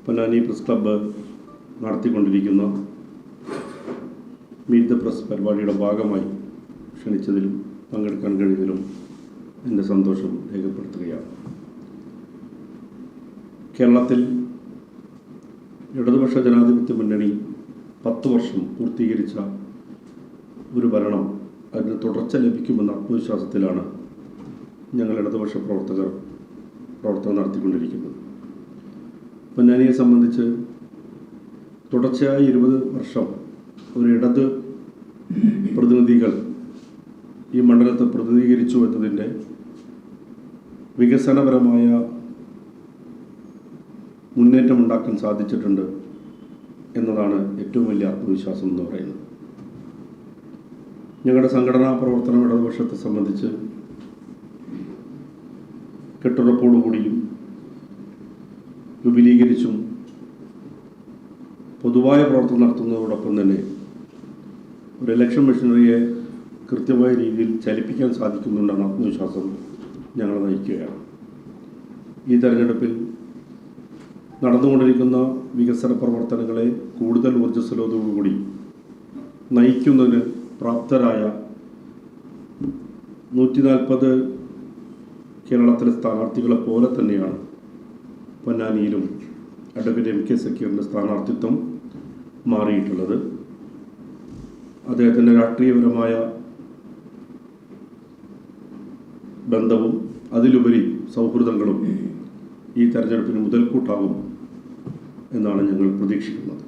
Ponnani press club നടത്തിക്കൊണ്ടിരിക്കുന്ന meet the press പരിപാടിയുടെ ഭാഗമായി ക്ഷണിച്ചതിലും പങ്കെടുക്കാൻ കഴിഞ്ഞതിലും എൻ്റെ സന്തോഷം രേഖപ്പെടുത്തുകയാണ്. കേരളത്തിൽ ഇടതുപക്ഷ ജനാധിപത്യ മുന്നണി 10 വർഷം പൂർത്തീകരിച്ച ഒരു ഭരണം, അതിന് തുടർച്ച ലഭിക്കുമെന്ന ആത്മവിശ്വാസത്തിലാണ് ഞങ്ങൾ ഇടതുപക്ഷ പ്രവർത്തനം നടത്തിക്കൊണ്ടിരിക്കുന്നത്. പൊന്നാനിയെ സംബന്ധിച്ച് തുടർച്ചയായി 20 വർഷം ഒരു ഇടത് പ്രതിനിധികൾ ഈ മണ്ഡലത്തെ പ്രതിനിധീകരിച്ചു എന്നതിൻ്റെ വികസനപരമായ മുന്നേറ്റമുണ്ടാക്കാൻ സാധിച്ചിട്ടുണ്ട് എന്നതാണ് ഏറ്റവും വലിയ ആത്മവിശ്വാസം എന്ന് പറയുന്നത്. ഞങ്ങളുടെ സംഘടനാ പ്രവർത്തനം ഇടതുപക്ഷത്തെ സംബന്ധിച്ച് കെട്ടുറപ്പോടുകൂടിയും വിപുലീകരിച്ചും പൊതുവായ പ്രവർത്തനം നടത്തുന്നതോടൊപ്പം തന്നെ ഒരു ഇലക്ഷൻ മെഷീനറിയെ കൃത്യമായ രീതിയിൽ ചലിപ്പിക്കാൻ സാധിക്കുന്നുണ്ടെന്ന ആത്മവിശ്വാസം ഞങ്ങളെ നയിക്കുകയാണ്. ഈ തെരഞ്ഞെടുപ്പിൽ നടന്നുകൊണ്ടിരിക്കുന്ന വികസന പ്രവർത്തനങ്ങളെ കൂടുതൽ ഊർജ്ജസ്വലതയോടുകൂടി നയിക്കുന്നതിന് പ്രാപ്തരായ 140 കേരളത്തിലെ സ്ഥാനാർത്ഥികളെ പോലെ തന്നെയാണ് പൊന്നാനിയിലും അഡ്വക്കേറ്റ് MK സക്കീറിൻ്റെ സ്ഥാനാർത്ഥിത്വം മാറിയിട്ടുള്ളത്. അദ്ദേഹത്തിൻ്റെ രാഷ്ട്രീയപരമായ ബന്ധവും അതിലുപരി സൗഹൃദങ്ങളും ഈ തെരഞ്ഞെടുപ്പിന് മുതൽക്കൂട്ടാകും എന്നാണ് ഞങ്ങൾ പ്രതീക്ഷിക്കുന്നത്.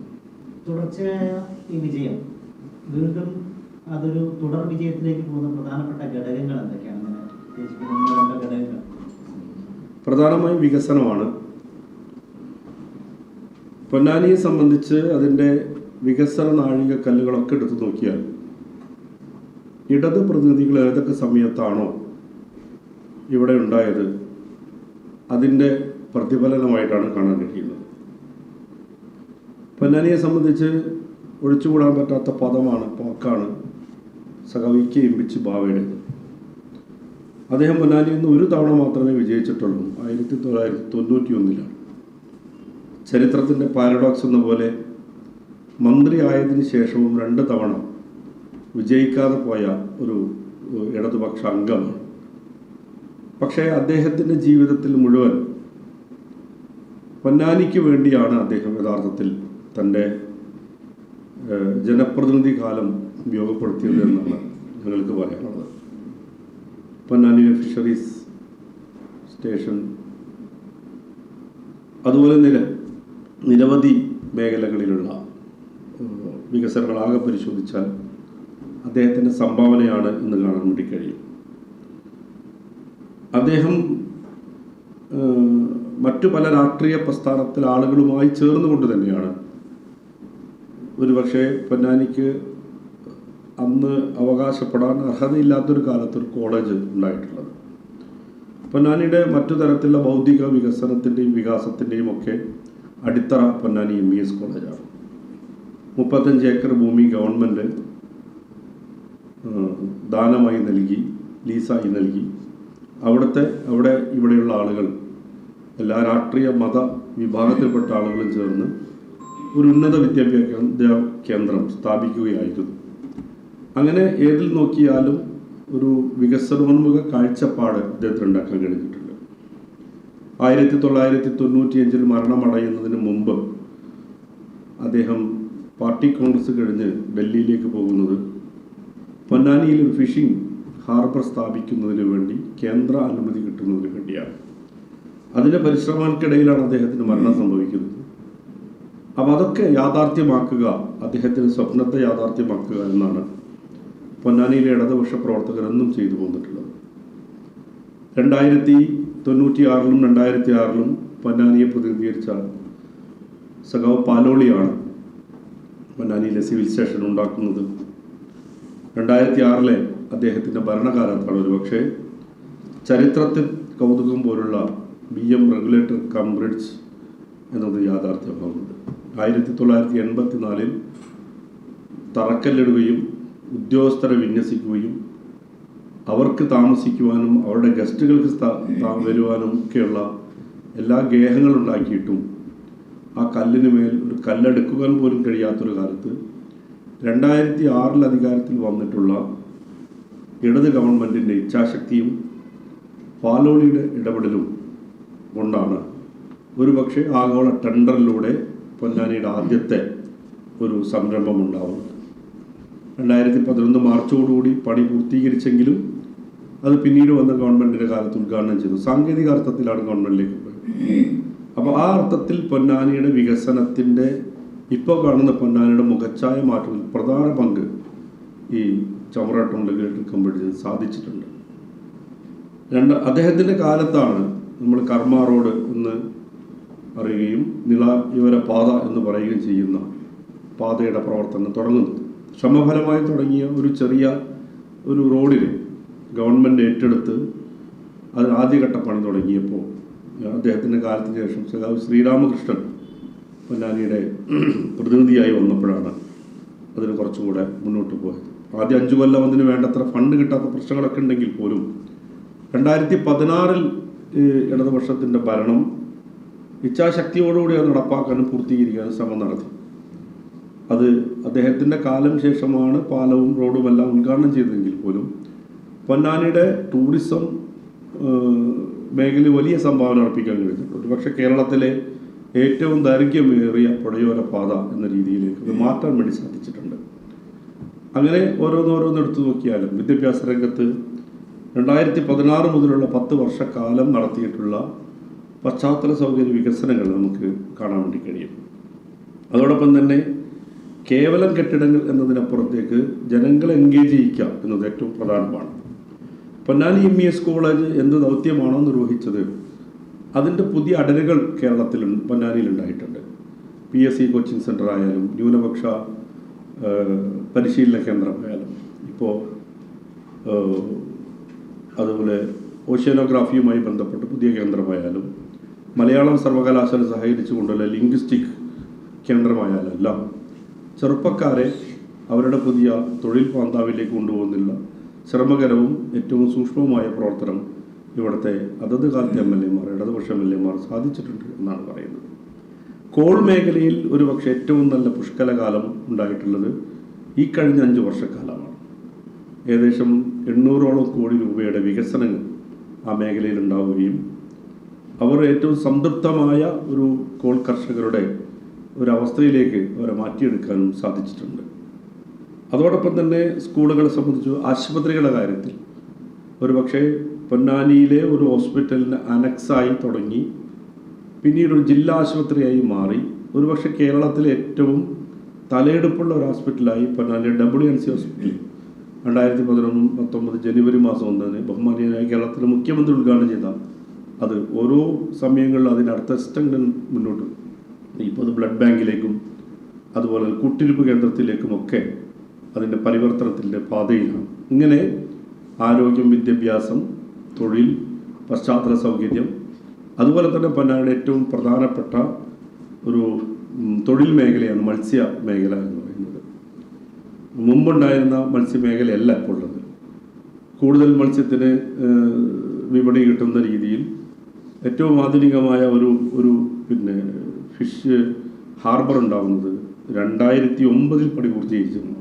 തുടർച്ചയായ ഈ വിജയം വീണ്ടും അതൊരു തുടർ വിജയത്തിലേക്ക് പോകുന്ന പ്രധാനപ്പെട്ട ഘടകങ്ങൾ എന്തൊക്കെയാണ്? പ്രധാനമായും വികസനമാണ്. പൊന്നാനിയെ സംബന്ധിച്ച് അതിൻ്റെ വികസന നാഴികക്കല്ലുകളൊക്കെ എടുത്തു നോക്കിയാൽ ഇടത് പ്രതിനിധികൾ ഏതൊക്കെ സമയത്താണോ ഇവിടെ ഉണ്ടായത് അതിൻ്റെ പ്രതിഫലനമായിട്ടാണ് കാണാൻ കഴിയുന്നത്. പൊന്നാനിയെ സംബന്ധിച്ച് ഒഴിച്ചുകൂടാൻ പറ്റാത്ത പദമാണ്, വാക്കാണ് സഖാവിക്ക് എംപിച്ച് ബാവയുടെ. അദ്ദേഹം പൊന്നാനിയിൽ നിന്ന് ഒരു തവണ മാത്രമേ വിജയിച്ചിട്ടുള്ളൂ, 1991. ചരിത്രത്തിൻ്റെ പാരഡോക്സ് എന്ന പോലെ മന്ത്രി ആയതിനു ശേഷവും 2 തവണ വിജയിക്കാതെ പോയ ഒരു ഇടതുപക്ഷ അംഗമാണ്. പക്ഷേ അദ്ദേഹത്തിൻ്റെ ജീവിതത്തിൽ മുഴുവൻ പൊന്നാനിക്ക് വേണ്ടിയാണ് അദ്ദേഹം യഥാർത്ഥത്തിൽ തൻ്റെ ജനപ്രതിനിധി കാലം ഉപയോഗപ്പെടുത്തിയത് എന്നാണ് ഞങ്ങൾക്ക് പറയാനുള്ളത്. പൊന്നാനിയിലെ ഫിഷറീസ് സ്റ്റേഷൻ, അതുപോലെ നിരവധി മേഖലകളിലുള്ള വികസനങ്ങളാകെ പരിശോധിച്ചാൽ അദ്ദേഹത്തിൻ്റെ സംഭാവനയാണ് എന്ന് കാണാൻ വേണ്ടി കഴിയും. അദ്ദേഹം മറ്റു പല രാഷ്ട്രീയ പ്രസ്ഥാനത്തിലെ ആളുകളുമായി ചേർന്നുകൊണ്ട് തന്നെയാണ് ഒരുപക്ഷെ പൊന്നാനിക്ക് അന്ന് അവകാശപ്പെടാൻ അർഹതയില്ലാത്തൊരു കാലത്തൊരു കോളേജ് ഉണ്ടായിട്ടുള്ളത്. പൊന്നാനിയുടെ മറ്റു തരത്തിലുള്ള ബൗദ്ധിക വികസനത്തിൻ്റെയും വികാസത്തിൻ്റെയും ഒക്കെ അടിത്തറ പൊന്നാനി MES കോളേജാണ്. 35 ഏക്കർ ഭൂമി ഗവൺമെൻറ് ദാനമായി നൽകി, ലീസായി നൽകി. അവിടെ ഇവിടെയുള്ള ആളുകൾ, എല്ലാ രാഷ്ട്രീയ മത വിഭാഗത്തിൽപ്പെട്ട ആളുകളും ചേർന്ന് ഒരു ഉന്നത വിദ്യാഭ്യാസ കേന്ദ്രം സ്ഥാപിക്കുകയായിരുന്നു. അങ്ങനെ ഏതിൽ നോക്കിയാലും ഒരു വികസനോന്മുഖ കാഴ്ചപ്പാട് അദ്ദേഹത്തിന് ഉണ്ടാക്കാൻ കഴിഞ്ഞിട്ടുണ്ട്. 1995 മരണമടയുന്നതിന് മുമ്പ് അദ്ദേഹം പാർട്ടി കോൺഗ്രസ് കഴിഞ്ഞ് ഡൽഹിയിലേക്ക് പോകുന്നത് പൊന്നാനിയിൽ ഒരു ഫിഷിംഗ് ഹാർബർ സ്ഥാപിക്കുന്നതിന് വേണ്ടി കേന്ദ്ര അനുമതി കിട്ടുന്നതിന് വേണ്ടിയാണ്. അതിൻ്റെ പരിശ്രമങ്ങൾക്കിടയിലാണ് അദ്ദേഹത്തിന് മരണം സംഭവിക്കുന്നത്. അപ്പോൾ അതൊക്കെ യാഥാർത്ഥ്യമാക്കുക, അദ്ദേഹത്തിൻ്റെ സ്വപ്നത്തെ യാഥാർത്ഥ്യമാക്കുക എന്നാണ് പൊന്നാനിയിലെ ഇടതുപക്ഷ പ്രവർത്തകരെന്നും ചെയ്തു പോന്നിട്ടുള്ളത്. 1996-ലും 2006-ലും പൊന്നാനിയെ പ്രതിനിധീകരിച്ച സഖാവ് പാലോളിയാണ് പൊന്നാനിയിലെ സിവിൽ സ്റ്റേഷൻ ഉണ്ടാക്കുന്നത്. 2006-ലെ അദ്ദേഹത്തിൻ്റെ ഭരണകാലത്താണ് ഒരുപക്ഷെ ചരിത്രത്തിൽ കൗതുകം പോലുള്ള BM റെഗുലേറ്റർ കം ബ്രിഡ്ജ് എന്നത് യാഥാർത്ഥ്യമാകുന്നത്. 1984-ൽ തറക്കല്ലിടുകയും ഉദ്യോഗസ്ഥരെ വിന്യസിക്കുകയും അവർക്ക് താമസിക്കുവാനും അവരുടെ ഗസ്റ്റുകൾക്ക് വരുവാനും ഒക്കെയുള്ള എല്ലാ ഗേഹങ്ങളുണ്ടാക്കിയിട്ടും ആ കല്ലിന് മേൽ ഒരു കല്ലെടുക്കുവാൻ പോലും കഴിയാത്തൊരു കാലത്ത് 2006 അധികാരത്തിൽ വന്നിട്ടുള്ള ഇടത് ഗവൺമെൻറ്റിൻ്റെ ഇച്ഛാശക്തിയും പാലോളിയുടെ ഇടപെടലും കൊണ്ടാണ് ഒരുപക്ഷെ ആഗോള ടെൻഡറിലൂടെ പൊന്നാനിയുടെ ആദ്യത്തെ ഒരു സംരംഭം ഉണ്ടാവുന്നത്. 2011 മാർച്ചോടുകൂടി പണി പൂർത്തീകരിച്ചെങ്കിലും അത് പിന്നീട് വന്ന ഗവൺമെൻറ്റിൻ്റെ കാലത്ത് ഉദ്ഘാടനം ചെയ്തു. സാങ്കേതിക അർത്ഥത്തിലാണ് ഗവൺമെൻറ്റിലേക്ക് പോയത്. അപ്പോൾ ആ അർത്ഥത്തിൽ പൊന്നാനിയുടെ വികസനത്തിൻ്റെ ഇപ്പോൾ കാണുന്ന പൊന്നാനിയുടെ മുഖച്ഛായ മാറ്റത്തിൽ പ്രധാന പങ്ക് ഈ ചമ്രാട്ട് ഇൻ്റഗ്രേറ്റഡ് കമ്പനി സാധിച്ചിട്ടുണ്ട്. അദ്ദേഹത്തിൻ്റെ കാലത്താണ് നമ്മൾ കർമ്മ റോഡ് എന്ന് അറിയുകയും നിളായുവര പാത എന്ന് പറയുകയും ചെയ്യുന്ന പാതയുടെ പ്രവർത്തനം തുടങ്ങുന്നത്. ശ്രമഫലമായി തുടങ്ങിയ ഒരു ചെറിയ ഒരു റോഡിൽ ഗവൺമെൻറ് ഏറ്റെടുത്ത് അത് ആദ്യഘട്ട പണി തുടങ്ങിയപ്പോൾ അദ്ദേഹത്തിൻ്റെ കാലത്തിന് ശേഷം സഖാവ് ശ്രീരാമകൃഷ്ണൻ പൊന്നാനിയുടെ പ്രതിനിധിയായി വന്നപ്പോഴാണ് അതിന് കുറച്ചും കൂടെ മുന്നോട്ട് പോയത്. ആദ്യം 5 കൊല്ലം അതിന് വേണ്ടത്ര ഫണ്ട് കിട്ടാത്ത പ്രശ്നങ്ങളൊക്കെ ഉണ്ടെങ്കിൽ പോലും 2016 ഇടതുപക്ഷത്തിൻ്റെ ഭരണം ഇച്ഛാശക്തിയോടുകൂടി അത് നടപ്പാക്കാനും പൂർത്തീകരിക്കാനും ശ്രമം നടത്തി. അത് അദ്ദേഹത്തിൻ്റെ കാലം ശേഷമാണ് പാലവും റോഡുമെല്ലാം ഉദ്ഘാടനം ചെയ്തതെങ്കിൽ പോലും പൊന്നാനിയുടെ ടൂറിസം മേഖലയിൽ വലിയ സംഭാവന അർപ്പിക്കാൻ കഴിഞ്ഞിട്ടുണ്ട്. ഒരുപക്ഷെ കേരളത്തിലെ ഏറ്റവും ദൈർഘ്യമേറിയ പുഴയോര പാത എന്ന രീതിയിലേക്ക് അത് മാറ്റാൻ വേണ്ടി സാധിച്ചിട്ടുണ്ട്. അങ്ങനെ ഓരോന്നോരോന്നെടുത്ത് നോക്കിയാലും വിദ്യാഭ്യാസ രംഗത്ത് 2016 മുതലുള്ള 10 വർഷക്കാലം നടത്തിയിട്ടുള്ള പശ്ചാത്തല സൗകര്യ വികസനങ്ങൾ നമുക്ക് കാണാൻ വേണ്ടി കഴിയും. അതോടൊപ്പം തന്നെ കേവലം കെട്ടിടങ്ങൾ എന്നതിനപ്പുറത്തേക്ക് ജനങ്ങളെ എൻഗേജ് ചെയ്യിക്കുക എന്നത് ഏറ്റവും പ്രധാനമാണ്. പൊന്നാനി MES കോളേജ് എന്ത് ദൗത്യമാണോ നിർവഹിച്ചത് അതിൻ്റെ പുതിയ അടരുകൾ കേരളത്തിൽ പൊന്നാനിയിൽ ഉണ്ടായിട്ടുണ്ട്. PSC കോച്ചിങ് സെൻ്റർ ആയാലും ന്യൂനപക്ഷ പരിശീലന കേന്ദ്രമായാലും ഇപ്പോൾ അതുപോലെ ഓഷ്യാനോഗ്രാഫിയുമായി ബന്ധപ്പെട്ട് പുതിയ കേന്ദ്രമായാലും മലയാളം സർവകലാശാല സഹകരിച്ചുകൊണ്ടുള്ള ലിംഗ്വിസ്റ്റിക് കേന്ദ്രമായാലും എല്ലാം ചെറുപ്പക്കാരെ അവരുടെ പുതിയ തൊഴിൽ പാന്താവിലേക്ക് കൊണ്ടുപോകുന്നില്ല ശ്രമകരവും ഏറ്റവും സൂക്ഷ്മവുമായ പ്രവർത്തനം ഇവിടുത്തെ അതത് കാലത്തെ MLA-മാർ ഇടതുപക്ഷ MLA-മാർ സാധിച്ചിട്ടുണ്ട് എന്നാണ് പറയുന്നത്. കോൾ മേഖലയിൽ ഒരുപക്ഷെ ഏറ്റവും നല്ല പുഷ്കലകാലം ഉണ്ടായിട്ടുള്ളത് ഈ കഴിഞ്ഞ 5 വർഷക്കാലമാണ്. ഏകദേശം 800ഓളം കോടി രൂപയുടെ വികസനങ്ങൾ ആ മേഖലയിൽ ഉണ്ടാവുകയും അവർ ഏറ്റവും സംതൃപ്തമായ ഒരു കോൾ കർഷകരുടെ ഒരവസ്ഥയിലേക്ക് അവരെ മാറ്റിയെടുക്കാനും സാധിച്ചിട്ടുണ്ട്. അതോടൊപ്പം തന്നെ സ്കൂളുകളെ സംബന്ധിച്ച് ആശുപത്രികളുടെ കാര്യത്തിൽ ഒരുപക്ഷെ പൊന്നാനിയിലെ ഒരു ഹോസ്പിറ്റലിന് അനക്സായി തുടങ്ങി പിന്നീട് ഒരു ജില്ലാ ആശുപത്രിയായി മാറി ഒരുപക്ഷെ കേരളത്തിലെ ഏറ്റവും തലയെടുപ്പുള്ള ഒരു ഹോസ്പിറ്റലായി പൊന്നാനിയിലെ WNC ഹോസ്പിറ്റൽ 2019 ജനുവരി മാസം 1 ബഹുമാനീയനായ കേരളത്തിലെ മുഖ്യമന്ത്രി ഉദ്ഘാടനം ചെയ്ത അത് ഓരോ സമയങ്ങളിൽ അതിനടുത്ത സ്റ്റെങ്ങുകൾ മുന്നോട്ട് ഇപ്പോൾ അത് ബ്ലഡ് ബാങ്കിലേക്കും അതുപോലെ കുട്ടിരിപ്പ് കേന്ദ്രത്തിലേക്കുമൊക്കെ അതിൻ്റെ പരിവർത്തനത്തിൻ്റെ പാതയിലാണ്. ഇങ്ങനെ ആരോഗ്യം, വിദ്യാഭ്യാസം, തൊഴിൽ, പശ്ചാത്തല സൗകര്യം, അതുപോലെ തന്നെ പൊന്നാനിയുടെ ഏറ്റവും പ്രധാനപ്പെട്ട ഒരു തൊഴിൽ മേഖലയാണ് മത്സ്യ മേഖല എന്ന് പറയുന്നത്. മുമ്പുണ്ടായിരുന്ന മത്സ്യമേഖലയല്ല ഇപ്പോൾ ഉള്ളത്. കൂടുതൽ മത്സ്യത്തിന് വിപണി കിട്ടുന്ന രീതിയിൽ ഏറ്റവും ആധുനികമായ ഒരു ഫിഷ് ഹാർബർ ഉണ്ടാകുന്നത് 2009 പണി പൂർത്തീകരിച്ചിരുന്നു.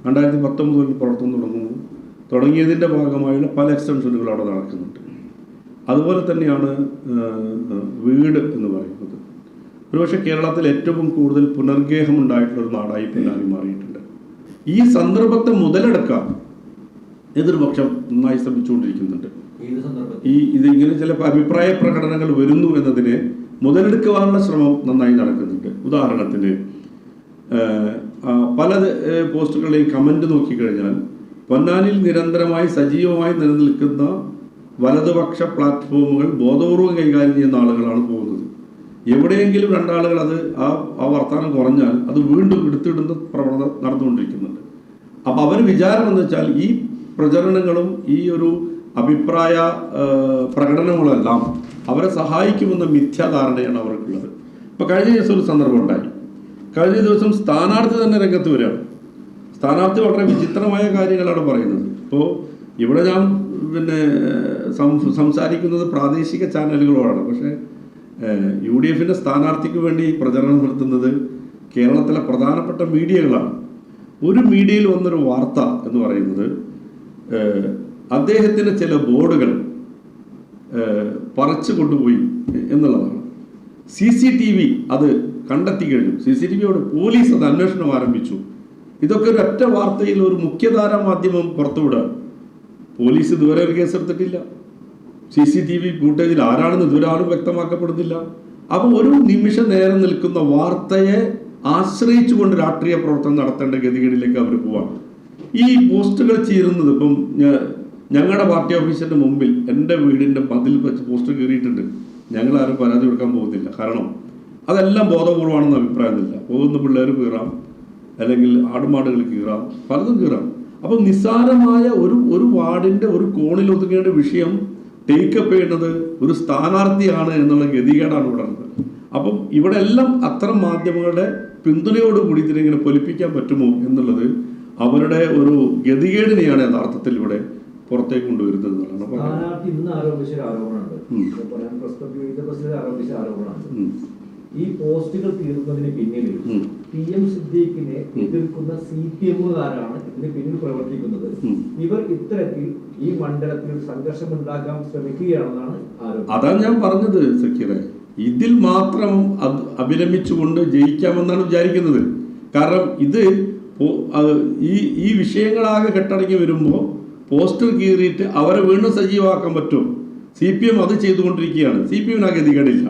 2019 പ്രവർത്തനം തുടങ്ങിയതിൻ്റെ ഭാഗമായുള്ള പല എക്സ്റ്റൻഷനുകൾ അവിടെ നടക്കുന്നുണ്ട്. അതുപോലെ തന്നെയാണ് വീട് എന്ന് പറയുന്നത്. ഒരുപക്ഷെ കേരളത്തിൽ ഏറ്റവും കൂടുതൽ പുനർഗേഹം ഉണ്ടായിട്ടുള്ളൊരു നാടായി പൊന്നാനി മാറിയിട്ടുണ്ട്. ഈ സന്ദർഭത്തെ മുതലെടുക്കാൻ എതിർപക്ഷം നന്നായി ശ്രമിച്ചുകൊണ്ടിരിക്കുന്നുണ്ട്. ഇതിങ്ങനെ ചില അഭിപ്രായ പ്രകടനങ്ങൾ വരുന്നു എന്നതിനെ മുതലെടുക്കുവാനുള്ള ശ്രമം നന്നായി നടക്കുന്നുണ്ട്. ഉദാഹരണത്തിന് പല പോസ്റ്റുകളുടെയും കമൻറ്റ് നോക്കിക്കഴിഞ്ഞാൽ പൊന്നാനിയിൽ നിരന്തരമായി സജീവമായി നിലനിൽക്കുന്ന വലതുപക്ഷ പ്ലാറ്റ്ഫോമുകൾ ബോധപൂർവം കൈകാര്യം ചെയ്യുന്ന ആളുകളാണ് പോകുന്നത്. എവിടെയെങ്കിലും 2 ആളുകൾ അത് ആ വർത്തമാനം കുറഞ്ഞാൽ അത് വീണ്ടും എടുത്തിടുന്ന പ്രവണത നടന്നുകൊണ്ടിരിക്കുന്നുണ്ട്. അപ്പോൾ അവർ വിചാരം എന്ന് വെച്ചാൽ ഈ പ്രചരണങ്ങളും ഈ ഒരു അഭിപ്രായ പ്രകടനങ്ങളെല്ലാം അവരെ സഹായിക്കുമെന്ന മിഥ്യാധാരണയാണ് അവർക്കുള്ളത്. ഇപ്പോൾ കഴിഞ്ഞ ദിവസം ഒരു സന്ദർഭം ഉണ്ടായി. കഴിഞ്ഞ ദിവസം സ്ഥാനാർത്ഥി തന്നെ രംഗത്ത് വരികയാണ്. സ്ഥാനാർത്ഥി വളരെ വിചിത്രമായ കാര്യങ്ങളാണ് പറയുന്നത്. ഇപ്പോൾ ഇവിടെ ഞാൻ സംസാരിക്കുന്നത് പ്രാദേശിക ചാനലുകളോടാണ്. പക്ഷേ UDFിൻ്റെ സ്ഥാനാർത്ഥിക്ക് വേണ്ടി പ്രചരണം നടത്തുന്നത് കേരളത്തിലെ പ്രധാനപ്പെട്ട മീഡിയകളാണ്. ഒരു മീഡിയയിൽ വന്നൊരു വാർത്ത എന്ന് പറയുന്നത് അദ്ദേഹത്തിന് ചില ബോർഡുകൾ പറിച്ചു കൊണ്ടുപോയി എന്നുള്ളതാണ്. CCTV അത് കണ്ടെത്തി കഴിഞ്ഞു. CCTVയോട് പോലീസ് അത് അന്വേഷണം ആരംഭിച്ചു. ഇതൊക്കെ ഒരു ഒറ്റ വാർത്തയിൽ ഒരു മുഖ്യധാരാ മാധ്യമം പുറത്തുവിടുക. പോലീസ് ഇതുവരെ ഒരു കേസെടുത്തിട്ടില്ല. CCTV ഫൂട്ടേജിൽ ആരാണെന്ന് ഇതുവരെ ആരും വ്യക്തമാക്കപ്പെടുന്നില്ല. അപ്പോൾ ഒരു നിമിഷം നേരം നിൽക്കുന്ന വാർത്തയെ ആശ്രയിച്ചുകൊണ്ട് രാഷ്ട്രീയ പ്രവർത്തനം നടത്തേണ്ട ഗതികേടിലേക്ക് അവർ പോവാണ്. ഈ പോസ്റ്റുകൾ ചീരുന്നത് ഇപ്പം ഞങ്ങളുടെ പാർട്ടി ഓഫീസിൻ്റെ മുമ്പിൽ എൻ്റെ വീടിൻ്റെ മതിൽ വെച്ച് പോസ്റ്റർ കീറിയിട്ടുണ്ട്. ഞങ്ങളാരും പരാതി കൊടുക്കാൻ പോകുന്നില്ല. കാരണം അതെല്ലാം ബോധപൂർവമാണെന്ന് അഭിപ്രായമില്ല. പോകുന്ന പിള്ളേർ കീറാം, അല്ലെങ്കിൽ ആടുമാടുകൾ കീറാം, പലതും കീറാം. അപ്പം നിസ്സാരമായ ഒരു വാർഡിൻ്റെ ഒരു കോണിൽ ഒതുങ്ങേണ്ട വിഷയം ടേക്കപ്പ് ചെയ്യുന്നത് ഒരു സ്ഥാനാർത്ഥിയാണ് എന്നുള്ള ഗതികേടാണ് ഇവിടെ ഉള്ളത്. അപ്പം ഇവിടെ എല്ലാം അത്തരം മാധ്യമങ്ങളുടെ പിന്തുണയോടുകൂടി ഇതിനെങ്ങനെ പൊലിപ്പിക്കാൻ പറ്റുമോ എന്നുള്ളത് അവരുടെ ഒരു ഗതികേടിനെയാണ് യഥാർത്ഥത്തിൽ ഇവിടെ പുറത്തേക്ക് കൊണ്ടുവരുന്നത് എന്നുള്ളതാണ്. ഇന്ന് ആരോപിച്ച ആരോപണമുണ്ട്. ഈ പോസ്റ്റുകൾ തീർക്കുന്നതിന് പിന്നിൽ PM സിദ്ദീഖിനെ എതിർക്കുന്ന CPM-കാരാണ് ഇതിന് പിന്നിൽ പ്രവർത്തിക്കുന്നത്. ഇവർ ഇത്തരത്തിൽ ഈ മണ്ഡലത്തിൽ സംഘർഷം ഉണ്ടാക്കാൻ ശ്രമിക്കുകയാണെന്നാണ് ആരോപണം. അതാണ് ഞാൻ പറഞ്ഞത് സക്കീറെ. ഇതിൽ മാത്രം അഭിരമിച്ചുകൊണ്ട് ജയിക്കാമെന്നാണ് വിചാരിക്കുന്നത്. കാരണം ഇത് ഈ വിഷയങ്ങളാകെ കെട്ടടങ്ങി വരുമ്പോൾ പോസ്റ്റർ കീറിയിട്ട് അവരെ വീണ്ടും സജീവമാക്കാൻ പറ്റും. CPM അത് ചെയ്തുകൊണ്ടിരിക്കുകയാണ്. CPM-ന് ആ ഗതികേടില്ല.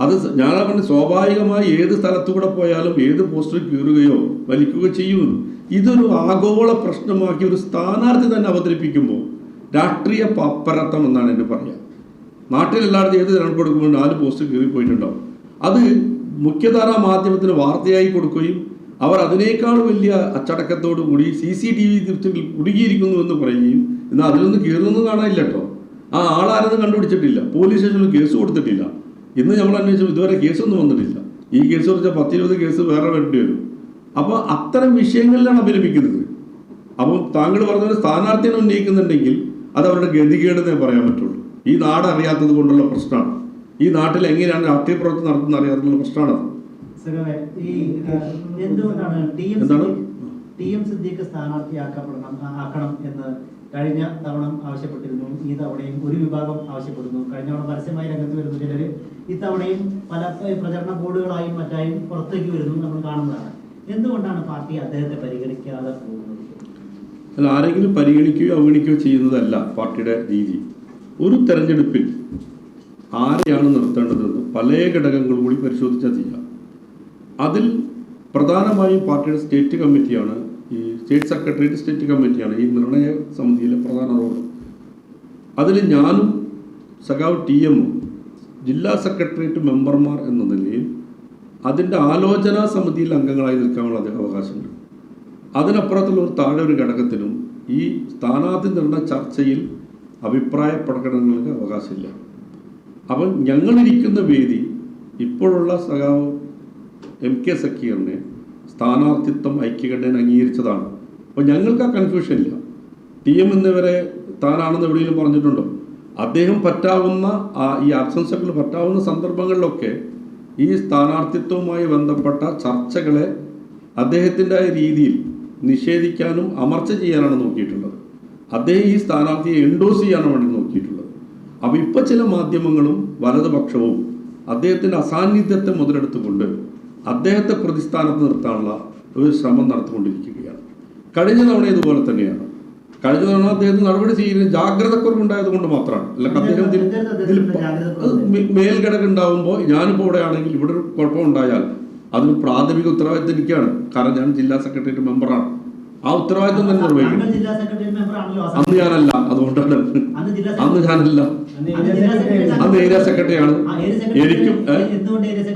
അത് ഞാൻ പറഞ്ഞ സ്വാഭാവികമായി ഏത് സ്ഥലത്തുകൂടെ പോയാലും ഏത് പോസ്റ്റർ കീറുകയോ വലിക്കുകയോ ചെയ്യുന്നു. ഇതൊരു ആഗോള പ്രശ്നമാക്കി ഒരു സ്ഥാനാർത്ഥി തന്നെ അവതരിപ്പിക്കുമ്പോൾ രാഷ്ട്രീയ പപ്പരത്തം എന്നാണ് എന്നെ പറയുക. നാട്ടിലെല്ലായിടത്തും ഏത് തിരഞ്ഞെടുപ്പ് കൊടുക്കുമ്പോൾ 4 പോസ്റ്റർ കീറിപ്പോയിട്ടുണ്ടാവും. അത് മുഖ്യധാരാ മാധ്യമത്തിന് വാർത്തയായി കൊടുക്കുകയും അവർ അതിനേക്കാൾ വലിയ അച്ചടക്കത്തോടു കൂടി CCTV ദൃശ്യത്തിൽ കുടുങ്ങിയിരിക്കുന്നു എന്ന് പറയുകയും എന്നാൽ അതിലൊന്നും കീറുന്നൊന്നും കാണാനില്ല കേട്ടോ. ആ ആളാരെന്ന് കണ്ടുപിടിച്ചിട്ടില്ല. പോലീസ് സ്റ്റേഷനിൽ കേസ് കൊടുത്തിട്ടില്ല. ഇന്ന് നമ്മൾ അന്വേഷിച്ചു ഇതുവരെ കേസൊന്നും വന്നിട്ടില്ല. ഈ കേസ് കുറച്ചാൽ 10-20 കേസ് വേറെ വരേണ്ടി വരും. അപ്പോൾ അത്തരം വിഷയങ്ങളിലാണ് അഭിനമിക്കുന്നത്. അപ്പം താങ്കൾ പറഞ്ഞ സ്ഥാനാർത്ഥിനെ ഉന്നയിക്കുന്നുണ്ടെങ്കിൽ അത് അവരുടെ ഗതികേടെന്നേ പറയാൻ പറ്റുള്ളൂ. ഈ നാട് അറിയാത്തത് കൊണ്ടുള്ള പ്രശ്നമാണ്. ഈ നാട്ടിൽ എങ്ങനെയാണ് രാഷ്ട്രീയ പ്രവർത്തനം നടത്തുന്നത് അറിയാത്തുള്ള പ്രശ്നമാണത്. എന്തുകൊണ്ടാണ് TM സിദ്ദീഖ് സ്ഥാനാർത്ഥിയാക്കണം എന്ന് കഴിഞ്ഞ തവണ ആവശ്യപ്പെട്ടിരുന്നു. ഈ തവണയും ഒരു വിഭാഗം ആവശ്യപ്പെടുന്നു. കഴിഞ്ഞ തവണ പരസ്യമായി രംഗത്ത് വരുന്നു ചിലർ. ഇത്തവണയും പല പ്രചരണ ബോർഡുകളായും മറ്റായും പുറത്തേക്ക് വരുന്നു നമ്മൾ കാണുന്നതാണ്. എന്തുകൊണ്ടാണ് പാർട്ടി അദ്ദേഹത്തെ പരിഗണിക്കാതെ പോകുന്നത്? അല്ല, ആരെങ്കിലും പരിഗണിക്കുകയോ അവഗണിക്കുകയോ ചെയ്യുന്നതല്ല പാർട്ടിയുടെ രീതി. ഒരു തെരഞ്ഞെടുപ്പിൽ ആരെയാണ് നിർത്തേണ്ടതെന്ന് പല ഘടകങ്ങളും കൂടി പരിശോധിച്ചാൽ ചെയ്യാം. അതിൽ പ്രധാനമായും പാർട്ടിയുടെ സ്റ്റേറ്റ് കമ്മിറ്റിയാണ്, ഈ സ്റ്റേറ്റ് സെക്രട്ടേറിയറ്റ് സ്റ്റേറ്റ് കമ്മിറ്റിയാണ് ഈ നിർണയ സമിതിയിലെ പ്രധാന റോള്. അതിൽ ഞാനും സഖാവ് TM-ഉം ജില്ലാ സെക്രട്ടേറിയറ്റ് മെമ്പർമാർ എന്ന നിലയിൽ അതിൻ്റെ ആലോചനാ സമിതിയിൽ അംഗങ്ങളായി നിൽക്കാനുള്ള അവകാശമുണ്ട്. അതിനപ്പുറത്തുള്ള ഒരു താഴെ ഒരു ഘടകത്തിനും ഈ സ്ഥാനാർത്ഥി നിർണയ ചർച്ചയിൽ അഭിപ്രായ പ്രകടനങ്ങൾക്ക് അവകാശമില്ല. അപ്പം ഞങ്ങളിരിക്കുന്ന വേദി ഇപ്പോഴുള്ള സഖാവ് MK സക്കീറിനെ സ്ഥാനാർത്ഥിത്വം ഐക്യകണ്ഠേന അംഗീകരിച്ചതാണ്. അപ്പോൾ ഞങ്ങൾക്ക് ആ കൺഫ്യൂഷൻ ഇല്ല. TM എന്നിവരെ താനാണെന്ന് എവിടെയെങ്കിലും പറഞ്ഞിട്ടുണ്ടോ? അദ്ദേഹം പറ്റാവുന്ന ഈ ആശംസകൾ പറ്റാവുന്ന സന്ദർഭങ്ങളിലൊക്കെ ഈ സ്ഥാനാർത്ഥിത്വവുമായി ബന്ധപ്പെട്ട ചർച്ചകളെ അദ്ദേഹത്തിൻ്റെ രീതിയിൽ നിഷേധിക്കാനും അമർച്ച ചെയ്യാനാണ് നോക്കിയിട്ടുള്ളത്. അദ്ദേഹം ഈ സ്ഥാനാർത്ഥിയെ എൻഡോസ് ചെയ്യാനാണ് വേണ്ടി നോക്കിയിട്ടുള്ളത്. അപ്പോൾ ഇപ്പോൾ ചില മാധ്യമങ്ങളും വലതുപക്ഷവും അദ്ദേഹത്തിൻ്റെ അസാന്നിധ്യത്തെ മുതലെടുത്തുകൊണ്ട് അദ്ദേഹത്തെ പ്രതിസ്ഥാനത്ത് നിർത്താനുള്ള ഒരു ശ്രമം നടത്തിക്കൊണ്ടിരിക്കുകയാണ്. കഴിഞ്ഞ തവണ ഇതുപോലെ തന്നെയാണ്. കഴിഞ്ഞ തവണ അദ്ദേഹത്തിന് നടപടി ചെയ്യുന്ന ജാഗ്രതക്കുറവുണ്ടായത് കൊണ്ട് മാത്രമാണ്. അല്ലെങ്കിൽ അദ്ദേഹം മേൽഘടകം ഉണ്ടാവുമ്പോൾ ഞാനിപ്പോൾ ഇവിടെ ആണെങ്കിൽ ഇവിടെ ഒരു കുഴപ്പമുണ്ടായാൽ അതിന് പ്രാഥമിക ഉത്തരവാദിത്വം എനിക്കാണ്. കാരണം ഞാൻ ജില്ലാ സെക്രട്ടേറിയറ്റ് മെമ്പറാണ്. ആ ഉത്തരവാദിത്വം തന്നെ നിർവഹിക്കണം. അന്ന് ഞാനല്ല, അതുകൊണ്ടാണ് അന്ന് ഞാനല്ല, അന്ന് ഏരിയ സെക്രട്ടറിയാണ്. എനിക്കും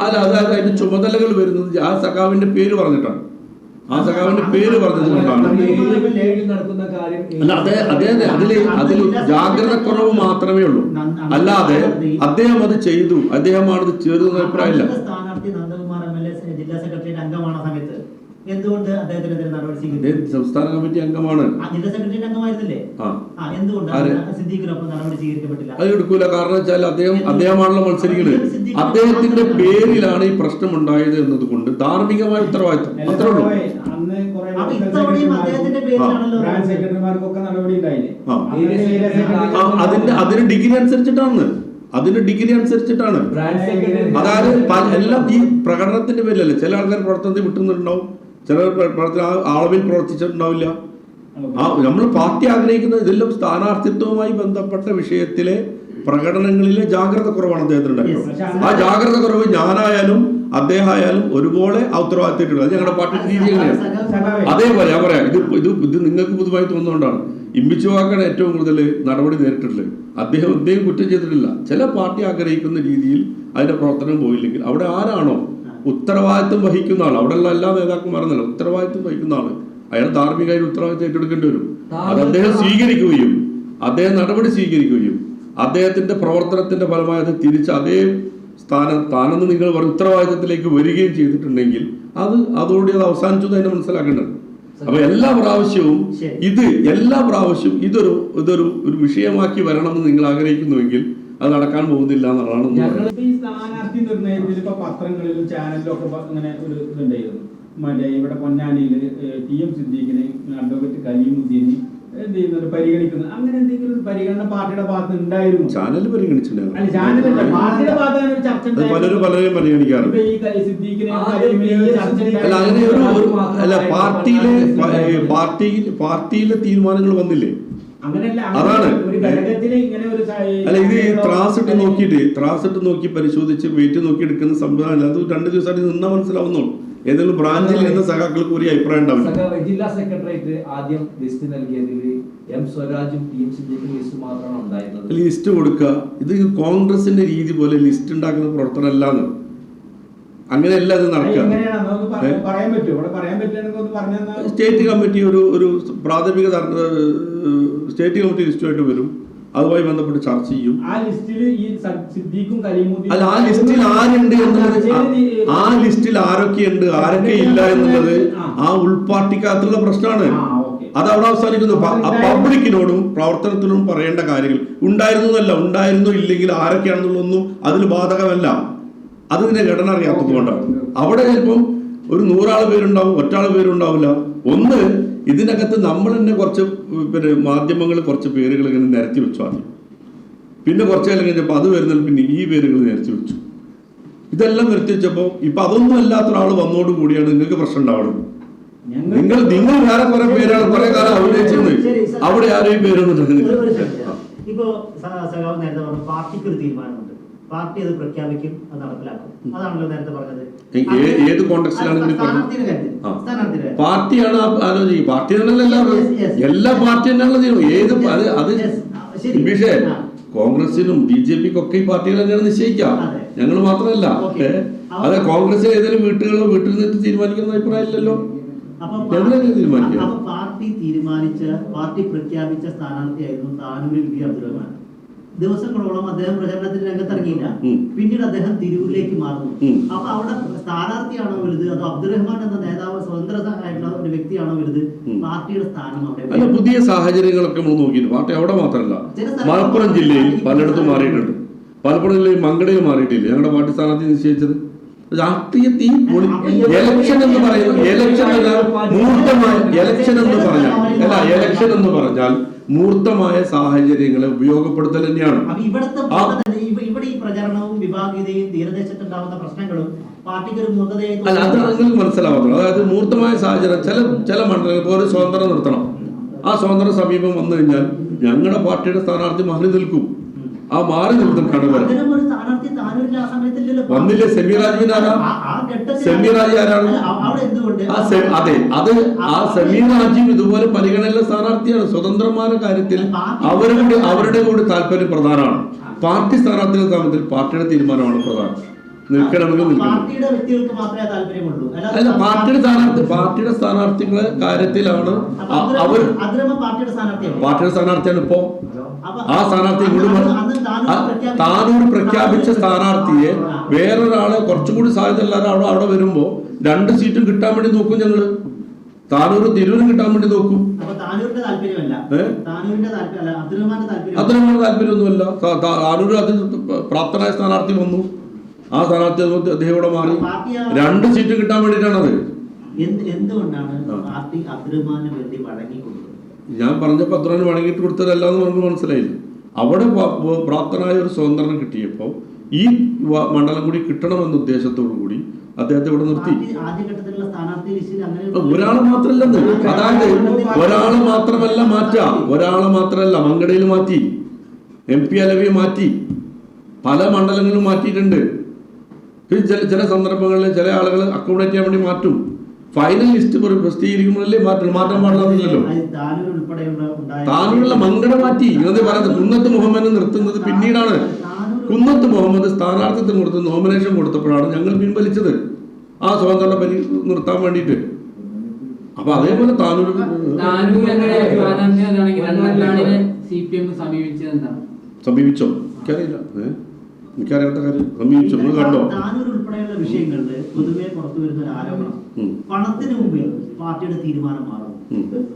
അല്ല, അതായത് അതിന്റെ ചുമതലകൾ വരുന്നത് ആ സഖാവിന്റെ പേര് പറഞ്ഞിട്ടാണ്. ആ സഖാവിന്റെ പേര് പറഞ്ഞതുകൊണ്ടാണ്. അല്ല, അതെ അതിൽ ജാഗ്രതക്കുറവ് മാത്രമേ ഉള്ളൂ. അല്ലാതെ അദ്ദേഹം അത് ചെയ്തു, അദ്ദേഹമാണ് ഇത് ചെയ്തതെന്ന് അഭിപ്രായമില്ല. സ്ഥാനാർത്ഥി നന്ദകുമാർ MLA ജില്ലാ സെക്രട്ടേറിയറ്റ് അംഗമാണ് സമയത്ത് എന്തുകൊണ്ട് അദ്ദേഹത്തിനെതിരെ നടപടി സ്വീകരിച്ചു? സംസ്ഥാന കമ്മിറ്റി അംഗമാണ്, ജില്ലാ സെക്രട്ടറി അംഗമായിരുന്നില്ലേ? എന്തുകൊണ്ടാണ് സിദ്ദീഖിനൊപ്പം നടപടി സ്വീകരിക്കപ്പെട്ടില്ല? അത് എടുക്കൂല. കാരണം വെച്ചാൽ അദ്ദേഹമാണല്ലോ മത്സരിക്കുന്നത്. അദ്ദേഹത്തിന്റെ പേരിലാണ് ഈ പ്രശ്നം ഉണ്ടായത് എന്നതുകൊണ്ട് ധാർമ്മികമായ ഉത്തരവാദിത്വം അത്രേ ഉള്ളൂ. അതിന് ഡിഗ്രി അനുസരിച്ചിട്ടാണ്, അതായത് എല്ലാം ഈ പ്രകടനത്തിന്റെ പേരിലല്ലേ. ചില ആൾക്കാർ പ്രവർത്തനത്തിൽ വിട്ടുന്നുണ്ടാവും, ചില പ്രവർത്തന അളവിൽ പ്രവർത്തിച്ചിട്ടുണ്ടാവില്ല. നമ്മൾ പാർട്ടി ആഗ്രഹിക്കുന്നത് ഇതെല്ലാം സ്ഥാനാർത്ഥിത്വവുമായി ബന്ധപ്പെട്ട വിഷയത്തിലെ പ്രകടനങ്ങളിലെ ജാഗ്രത കുറവാണ് അദ്ദേഹത്തിനുണ്ടായത്. ആ ജാഗ്രത കുറവ് ഞാനായാലും അദ്ദേഹം ആയാലും ഒരുപോലെ ഉത്തരവാദിത്തം. അത് ഞങ്ങളുടെ പാർട്ടി രീതി എങ്ങനെയാണ്. അതേപോലെ ഞാൻ പറയാം, ഇത് നിങ്ങൾക്ക് പൊതുവായി തോന്നുന്നതുകൊണ്ടാണ്. ഇമ്പിച്ചുവാക്കാണ് ഏറ്റവും കൂടുതൽ നടപടി നേരിട്ടിട്ടുള്ളത്. അദ്ദേഹം കുറ്റം ചെയ്തിട്ടില്ല. ചില പാർട്ടി ആഗ്രഹിക്കുന്ന രീതിയിൽ അതിന്റെ പ്രവർത്തനം പോയില്ലെങ്കിൽ അവിടെ ആരാണോ ഉത്തരവാദിത്വം വഹിക്കുന്ന ആൾ, അവിടെയുള്ള എല്ലാ നേതാക്കന്മാരെന്നല്ല, ഉത്തരവാദിത്വം വഹിക്കുന്ന ആള് അയാൾ ധാർമ്മികമായി ഉത്തരവാദിത്വം ഏറ്റെടുക്കേണ്ടി വരും. അത് അദ്ദേഹം സ്വീകരിക്കുകയും അദ്ദേഹം നടപടി സ്വീകരിക്കുകയും അദ്ദേഹത്തിന്റെ പ്രവർത്തനത്തിന്റെ ഫലമായി അത് തിരിച്ച് അതേ സ്ഥാനത്ത് നിങ്ങൾ ഉത്തരവാദിത്തത്തിലേക്ക് വരികയും ചെയ്തിട്ടുണ്ടെങ്കിൽ അതോടെ അത് അവസാനിച്ചു തന്നെ മനസ്സിലാക്കേണ്ടത്. അപ്പൊ എല്ലാ പ്രാവശ്യവും ഇതൊരു വിഷയമാക്കി വരണമെന്ന് നിങ്ങൾ ആഗ്രഹിക്കുന്നുവെങ്കിൽ അത് നടക്കാൻ പോകുന്നില്ല എന്നുള്ളതാണ്. ഈ സ്ഥാനാർത്ഥി നിർണയത്തിൽ ഇപ്പൊ പത്രങ്ങളിലും ചാനലിലും ഒക്കെ ഇങ്ങനെ ഒരു ഇതുണ്ടായിരുന്നു. മറ്റേ ഇവിടെ പൊന്നാനിയില് TM സിദ്ദീഖിനെ അഡ്വക്കേറ്റ് കലീമുദ്ദീനെ എന്ത് ചെയ്യുന്നത് പരിഗണിക്കുന്നത്, അങ്ങനെ എന്തെങ്കിലും ഒരു പരിഗണന പാർട്ടിയുടെ ഭാഗത്ത് ഉണ്ടായിരുന്നു? ചാനൽ പരിഗണിച്ചിട്ടുണ്ടായിരുന്നു. അല്ല, ചാനലല്ല, പാർട്ടിയുടെ ഭാഗത്ത് ഒരു ചർച്ച പലരും പരിഗണിക്കാറുണ്ട്. പാർട്ടിയിലെ തീരുമാനങ്ങൾ വന്നില്ലേ, അതാണ്. അല്ല, ഇത് ത്രാസിട്ട് നോക്കി പരിശോധിച്ച് വെയിറ്റ് നോക്കി എടുക്കുന്ന സംവിധാനം. അത് 2 ദിവസമായിട്ട് നിന്നാ മനസ്സിലാവുന്നുള്ളൂ. ഏതെങ്കിലും ബ്രാഞ്ചിൽ നിന്ന് സഖാക്കൾക്ക് ഒരു അഭിപ്രായം ഉണ്ടാവില്ല. ജില്ലാ സെക്രട്ടേറിയറ്റ് ആദ്യം ലിസ്റ്റ് നൽകിയതിൽ M സ്വരാജും TM സിദ്ദീഖും ലിസ്റ്റ് മാത്രമാണ് ഉണ്ടായിരുന്നത്. ലിസ്റ്റ് കൊടുക്കുക, ഇത് കോൺഗ്രസിന്റെ രീതി പോലെ ലിസ്റ്റ് ഉണ്ടാക്കുന്ന പ്രവർത്തനം അല്ലാന്ന്. അങ്ങനെയല്ല ഇത് നടക്കുക. സ്റ്റേറ്റ് കമ്മിറ്റി ഒരു പ്രാഥമിക സ്റ്റേറ്റ് കമ്മിറ്റി ലിസ്റ്റുമായിട്ട് വരും, അതുമായി ബന്ധപ്പെട്ട് ചർച്ച ചെയ്യും. അല്ല, ആ ലിസ്റ്റിൽ ആരുണ്ട് എന്നുള്ളത്, ആ ലിസ്റ്റിൽ ആരൊക്കെയുണ്ട് ആരൊക്കെ ഇല്ല എന്നുള്ളത് ആ ഉൾപാർട്ടിക്കകത്തുള്ള പ്രശ്നമാണ്. അത് അവിടെ അവസാനിക്കുന്നു. പബ്ലിക്കിനോടും പ്രവർത്തനത്തിനോടും പറയേണ്ട കാര്യങ്ങൾ ഉണ്ടായിരുന്നു ഇല്ലെങ്കിൽ ആരൊക്കെയാണെന്നുള്ളതൊന്നും അതിൽ ബാധകമല്ല. അതിന്റെ ഘടന അറിയാത്തത് കൊണ്ടാണ്. അവിടെ ചിലപ്പം ഒരു 100 പേരുണ്ടാവും, ഒറ്റാൾ പേരുണ്ടാവില്ല. ഒന്ന്, ഇതിനകത്ത് നമ്മൾ തന്നെ കുറച്ച് മാധ്യമങ്ങൾ കുറച്ച് പേരുകൾ ഇങ്ങനെ നിരത്തി വെച്ചു ആദ്യം. പിന്നെ കുറച്ച് കാലം കഴിഞ്ഞപ്പോൾ അത് വരുന്നതിൽ പിന്നെ ഈ പേരുകൾ നിരത്തി വെച്ചു. ഇതെല്ലാം നിരത്തി വെച്ചപ്പോൾ ഇപ്പൊ അതൊന്നും അല്ലാത്ത ഒരാൾ വന്നോടുകൂടിയാണ് നിങ്ങൾക്ക് പ്രശ്നം ഉണ്ടാവുന്നത്. നിങ്ങൾ വേറെ കുറെ പേരാണ് കുറെ കാലം അഭിനയിച്ചിരുന്നത്, അവിടെ ആരെയും പേരൊന്നും. ഇപ്പോ നേരത്തെ പറഞ്ഞു പാർട്ടിക്ക് ഒരു തീരുമാനമുണ്ട്, പാർട്ടി അത് പ്രഖ്യാപിക്കും, അത് നടപ്പിലാക്കും. അതാണല്ലോ നേരത്തെ പറഞ്ഞത്. ഏത് കോൺടെക്സ്റ്റിലാണ് പാർട്ടിയാണ് ആലോചിക്കുക. പാർട്ടി എല്ലാ പാർട്ടി തന്നെയാണല്ലോ തീരുമാനം. വിഷയം കോൺഗ്രസിനും BJPക്കും ഒക്കെ ഈ പാർട്ടികൾ തന്നെയാണ് നിശ്ചയിക്കാം. ഞങ്ങൾ മാത്രമല്ല. അതെ, കോൺഗ്രസ് ഏതെങ്കിലും വീട്ടിൽ നിന്നിട്ട് തീരുമാനിക്കുന്ന അഭിപ്രായം ഇല്ലല്ലോ. പാർട്ടി പ്രഖ്യാപിച്ച സ്ഥാനാർത്ഥിയായിരുന്നു താനൂരിൽ V. അബ്ദുറഹ്മാൻ. ദിവസങ്ങളോളം അദ്ദേഹം പ്രചരണത്തിന് രംഗത്തിറങ്ങിയില്ല. പിന്നീട് അദ്ദേഹം തിരൂരിലേക്ക് മാറുന്നു. അപ്പൊ അവിടെ സ്ഥാനാർത്ഥിയാണോ വലുത്, അതോ അബ്ദുറഹ്മാൻ എന്ന നേതാവ് സ്വതന്ത്രമായിട്ടുള്ള ഒരു വ്യക്തിയാണോ വലുത്? പാർട്ടിയുടെ സ്ഥാനം അവിടെ. പുതിയ സാഹചര്യങ്ങളൊക്കെ നമ്മൾ നോക്കിയിട്ട് പാർട്ടി അവിടെ മാത്രമല്ല, മലപ്പുറം ജില്ലയിൽ പലയിടത്തും മാറിയിട്ടുണ്ട്. മലപ്പുറം ജില്ലയിൽ മങ്കടയിൽ മാറിയിട്ടില്ല ഞങ്ങളുടെ പാർട്ടി സ്ഥാനാർത്ഥി നിശ്ചയിച്ചത്. രാഷ്ട്രീയ ഇലക്ഷൻ എന്ന് പറഞ്ഞാൽ മൂർത്തമായ സാഹചര്യങ്ങളെ ഉപയോഗപ്പെടുത്തൽ തന്നെയാണ്. ഇവിടെ ഈ പ്രചരണവും വിഭാഗീയതയും തീരദേശത്തുണ്ടാവുന്ന പ്രശ്നങ്ങളും പാർട്ടിക്ക് ഒരു മൂർത്തതയായി അല്ല, അത് നിങ്ങൾക്ക് മനസ്സിലാവുന്നത്. അതായത് മൂർത്തമായ സാഹചര്യം ചില മണ്ഡലങ്ങൾക്ക് ഒരു സ്വതന്ത്രം നിർത്തണം. ആ സ്വതന്ത്ര സമീപം വന്നു കഴിഞ്ഞാൽ ഞങ്ങളുടെ പാർട്ടിയുടെ സ്ഥാനാർത്ഥി മാറി നിൽക്കും. ആ മാറി നിൽക്കും കടവരെ വന്നില്ലേ. സെമിറാജി ആരാണ്? അതെ, ആ സെമിറാജിയും ഇതുപോലെ പരിഗണനയിലെ സ്ഥാനാർത്ഥിയാണ്. സ്വതന്ത്രന്മാരുടെ കാര്യത്തിൽ അവരുടെ കൂടി താല്പര്യം പ്രധാനമാണ്. പാർട്ടി സ്ഥാനാർത്ഥികളുടെ സ്ഥാനത്തിൽ പാർട്ടിയുടെ തീരുമാനമാണ് പ്രധാനം. നിൽക്കണമെങ്കിൽ നിൽക്കണം. പാർട്ടിയുടെ വ്യക്തികൾക്ക് മാത്രമേ താല്പര്യമുള്ളൂ. അല്ല, പാർട്ടിയുടെ സ്ഥാനാർത്ഥികളെ കാര്യത്തിലാണ് അവർ പാർട്ടിയുടെ സ്ഥാനാർത്ഥിയാണ് ഇപ്പോ. ആ സ്ഥാനാർത്ഥി താനൂർ പ്രഖ്യാപിച്ച സ്ഥാനാർത്ഥിയെ വേറൊരാളെ കുറച്ചുകൂടി സാധ്യത അവിടെ വരുമ്പോ 2 സീറ്റും കിട്ടാൻ വേണ്ടി നോക്കും ഞങ്ങള്. താനൂരും തിരൂരും കിട്ടാൻ വേണ്ടി നോക്കും. അത്രമാന താല്പര്യമൊന്നുമല്ല. താനൂർ അതിൽ പ്രാപ്തനായ സ്ഥാനാർത്ഥി വന്നു. ആ സ്ഥാനാർത്ഥി അദ്ദേഹം ഇവിടെ മാറി 2 സീറ്റ് കിട്ടാൻ വേണ്ടിയിട്ടാണത്. ഞാൻ പറഞ്ഞപ്പോൾ അദ്രമാന് വഴങ്ങിയിട്ട് കൊടുത്തതല്ല എന്ന് നമുക്ക് മനസ്സിലായില്ല. അവിടെ പ്രാപ്തനായ ഒരു സ്വതന്ത്രനെ കിട്ടിയപ്പോൾ ഈ മണ്ഡലം കൂടി കിട്ടണമെന്ന ഉദ്ദേശത്തോടു കൂടി അദ്ദേഹത്തെ ഇവിടെ നിർത്തി. ഒരാളെ മാത്രമല്ലെന്ന്, അതായത് ഒരാളെ മാത്രമല്ല മാറ്റുക, ഒരാളെ മാത്രമല്ല മങ്കടയിൽ മാറ്റി, MP അലവിയെ മാറ്റി, പല മണ്ഡലങ്ങളിലും മാറ്റിയിട്ടുണ്ട്. ചില സന്ദർഭങ്ങളിൽ ചില ആളുകൾ അക്കോമഡേറ്റ് ചെയ്യാൻ വേണ്ടി മാറ്റും. ഫൈനൽ ലിസ്റ്റ് പ്രസിദ്ധീകരിക്കുമ്പോഴല്ലേ മാറ്റാൻ പാടില്ലല്ലോ. താനൂരുള്ള മങ്കട മാറ്റി. ഇങ്ങനെ പറയുന്നത് കുന്നത്ത് മുഹമ്മദിനെ നിർത്തുന്നത് പിന്നീടാണ്. കുന്നത്ത് മുഹമ്മദ് സ്ഥാനാർത്ഥിത്വം കൊടുത്ത് നോമിനേഷൻ കൊടുത്തപ്പോഴാണ് ഞങ്ങൾ പിൻവലിച്ചത് ആ സ്വതന്ത്ര നിർത്താൻ വേണ്ടിയിട്ട്. അപ്പൊ അതേപോലെ താനൂർ സമീപിച്ചോ എനിക്കറിയില്ല, എനിക്കറിയാത്ത കാര്യം. സമീപിച്ചോ നിങ്ങൾ കണ്ടോ? താനൂർ ഉൾപ്പെടെയുള്ള വിഷയങ്ങളിൽ പൊതുവെ പുറത്തു വരുന്ന ഒരു ആരോപണം പണത്തിന് മുമ്പിൽ പാർട്ടിയുടെ തീരുമാനം മാറും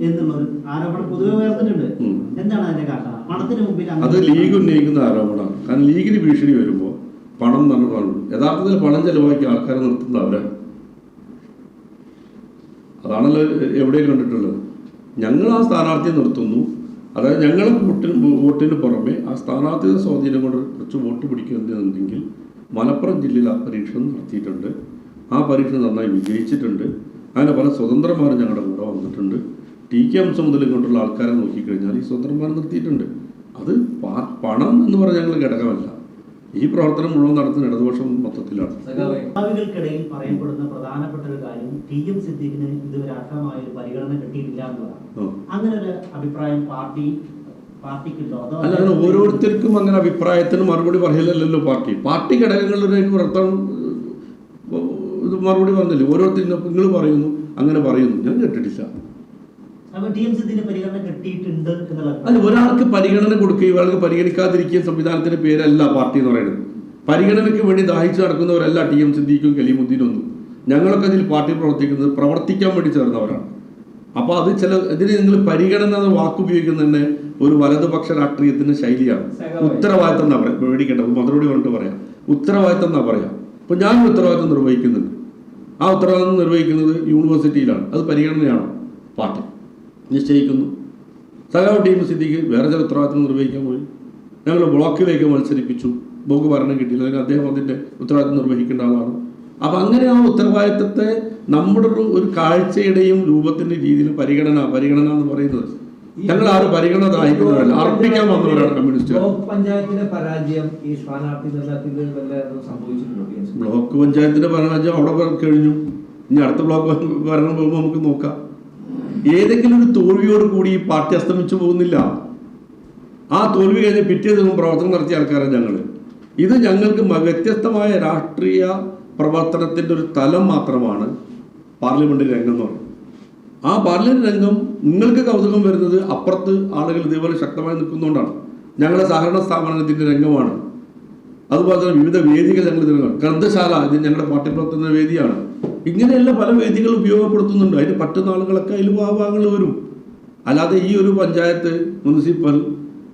എന്നുള്ള ഒരു ആരോപണം പൊതുവെ ഉയർന്നിട്ടുണ്ട്. എന്താണ് അതിന്റെ കാരണം? പണത്തിന് മുമ്പിൽ അത് ലീഗ് ഉന്നയിക്കുന്ന ആരോപണമാണ്. കാരണം ലീഗിന് ഭീഷണി വരുമ്പോൾ പണം തന്നെ കാണും. യഥാർത്ഥത്തിൽ പണം ചെലവാക്കി ആൾക്കാരെ നിർത്തുന്നത് അവരാണ്. അതാണല്ലോ എവിടെയും കണ്ടിട്ടുള്ളത്. ഞങ്ങൾ ആ സ്ഥാനാർത്ഥിയെ നിർത്തുന്നു, അതായത് ഞങ്ങൾ വോട്ടിന് പുറമെ ആ സ്ഥാനാർത്ഥിയുടെ സ്വാധീനം കൊണ്ട് കുറച്ച് വോട്ട് പിടിക്കുന്നുണ്ടെങ്കിൽ മലപ്പുറം ജില്ലയിൽ ആ പരീക്ഷ നടത്തിയിട്ടുണ്ട്. ആ പരീക്ഷ നന്നായി വിജയിച്ചിട്ടുണ്ട്. അങ്ങനെ പല സ്വതന്ത്രന്മാരും ഞങ്ങളുടെ കൂടെ വന്നിട്ടുണ്ട്. TK അംശം മുതൽ ഇങ്ങോട്ടുള്ള ആൾക്കാരെ നോക്കിക്കഴിഞ്ഞാൽ ഈ സ്വതന്ത്രന്മാർ നിർത്തിയിട്ടുണ്ട്. അത് പണം എന്ന് പറഞ്ഞാൽ ഞങ്ങൾ ഘടകമല്ല. ഈ പ്രവർത്തനം മുഴുവൻ നടത്തുന്ന ഇടതുപക്ഷം മൊത്തത്തിലാണ്. ഭാവികൾക്കിടയിൽ പറയപ്പെടുന്ന പ്രധാനപ്പെട്ട ഒരു കാര്യം TM സിദ്ദീഖിന് ഇതുവരെ അർഹമായ ഒരു പരിഗണന കിട്ടിയിട്ടില്ല എന്നതാണ്. അങ്ങനെ ഒരു അഭിപ്രായം പാർട്ടിക്കുണ്ടോ? അല്ല, അങ്ങനെ ഓരോരുത്തർക്കും അങ്ങനെ അഭിപ്രായത്തിന് മറുപടി പറയില്ലല്ലോ പാർട്ടി ഘടകങ്ങളുടെ പ്രവർത്തനം ഇത് മറുപടി പറഞ്ഞില്ലേ. ഓരോരുത്തരും നിങ്ങൾ പറയുന്നു അങ്ങനെ പറയുന്നു, ഞാൻ കേട്ടിട്ടില്ല. അല്ല, ഒരാൾക്ക് പരിഗണന കൊടുക്കുകയും ഒരാൾക്ക് പരിഗണിക്കാതിരിക്കുകയും സംവിധാനത്തിന്റെ പേരല്ല പാർട്ടി എന്ന് പറയുന്നത്. പരിഗണനയ്ക്ക് വേണ്ടി ദാഹിച്ചു നടക്കുന്നവരല്ല TM സിദ്ദീഖും കലീമുദ്ദീനും ഒന്നും. ഞങ്ങളൊക്കെ അതിൽ പാർട്ടി പ്രവർത്തിക്കാൻ വേണ്ടി ചേർന്നവരാണ്. അപ്പൊ അത് ഇതിന് നിങ്ങൾ പരിഗണന എന്ന വാക്കുപയോഗിക്കുന്ന തന്നെ ഒരു വലതുപക്ഷ രാഷ്ട്രീയത്തിന്റെ ശൈലിയാണ്. ഉത്തരവാദിത്തം എന്നാ പറയാം, പേടിക്കേണ്ട മറുപടി പറഞ്ഞിട്ട് പറയാം. ഉത്തരവാദിത്തം എന്നാ പറയാം. ഇപ്പൊ ഞാൻ ഉത്തരവാദിത്തം നിർവഹിക്കുന്നുണ്ട്. ആ ഉത്തരവാദിത്തം നിർവഹിക്കുന്നത് യൂണിവേഴ്സിറ്റിയിലാണ്. അത് പരിഗണനയാണ് പാർട്ടി നിശ്ചയിക്കുന്നു. സഖാവ് TM സിദ്ദീഖ് വേറെ ചില ഉത്തരവാദിത്തം നിർവഹിക്കാൻ പോയി. ഞങ്ങൾ ബ്ലോക്കിലേക്ക് മത്സരിപ്പിച്ചു, ബ്ലോക്ക് ഭരണം കിട്ടിയില്ല, അല്ലെങ്കിൽ അദ്ദേഹം അതിൻ്റെ ഉത്തരവാദിത്തം നിർവഹിക്കേണ്ട ആളാണ്. അപ്പം അങ്ങനെ ആ ഉത്തരവാദിത്തത്തെ നമ്മുടെ ഒരു കാഴ്ചയുടെയും രൂപത്തിൻ്റെ രീതിയിൽ പരിഗണന എന്ന് പറയുന്നത് ഞങ്ങൾ ആരും പരിഗണന ദാഹിക്കുന്നവരല്ല, അർപ്പിക്കാൻ വന്നവരാണ് കമ്മ്യൂണിസ്റ്റുകൾ. പഞ്ചായത്തിന്റെ പരാജയം ഈ സ്ഥാനാർത്ഥി സംഭവിച്ചിട്ടുണ്ടോ? ബ്ലോക്ക് പഞ്ചായത്തിന്റെ പരാജയം അവിടെ കഴിഞ്ഞു. ഇനി അടുത്ത ബ്ലോക്ക് ഭരണം പോകുമ്പോൾ നമുക്ക് നോക്കാം. ഏതെങ്കിലും ഒരു തോൽവിയോട് കൂടി ഈ പാർട്ടി അസ്തമിച്ചു പോകുന്നില്ല. ആ തോൽവി കഴിഞ്ഞ് പിറ്റേ ദിവസം പ്രവർത്തനം നടത്തിയ ആൾക്കാരാണ് ഞങ്ങൾ. ഇത് ഞങ്ങൾക്ക് വ്യത്യസ്തമായ രാഷ്ട്രീയ പ്രവർത്തനത്തിൻ്റെ ഒരു തലം മാത്രമാണ് പാർലമെന്റ് രംഗം എന്ന് പറയുന്നത്. ആ പാർലമെന്റ് രംഗം നിങ്ങൾക്ക് കൗതുകം വരുന്നത് അപ്പുറത്ത് ആളുകൾ ഇതേപോലെ ശക്തമായി നിൽക്കുന്നതുകൊണ്ടാണ്. ഞങ്ങളുടെ സഹകരണ സ്ഥാപനത്തിൻ്റെ രംഗമാണ്. അതുപോലെ തന്നെ വിവിധ വേദികൾ ഞങ്ങൾ ഗ്രന്ഥശാല, ഇത് ഞങ്ങളുടെ പാർട്ടി പ്രവർത്തന വേദിയാണ്. ഇങ്ങനെയുള്ള പല വേദികൾ ഉപയോഗപ്പെടുത്തുന്നുണ്ട്. അതിന് പറ്റുന്ന ആളുകളൊക്കെ അതിൽ ഭാഗങ്ങളിൽ വരും. അല്ലാതെ ഈ ഒരു പഞ്ചായത്ത്, മുനിസിപ്പൽ,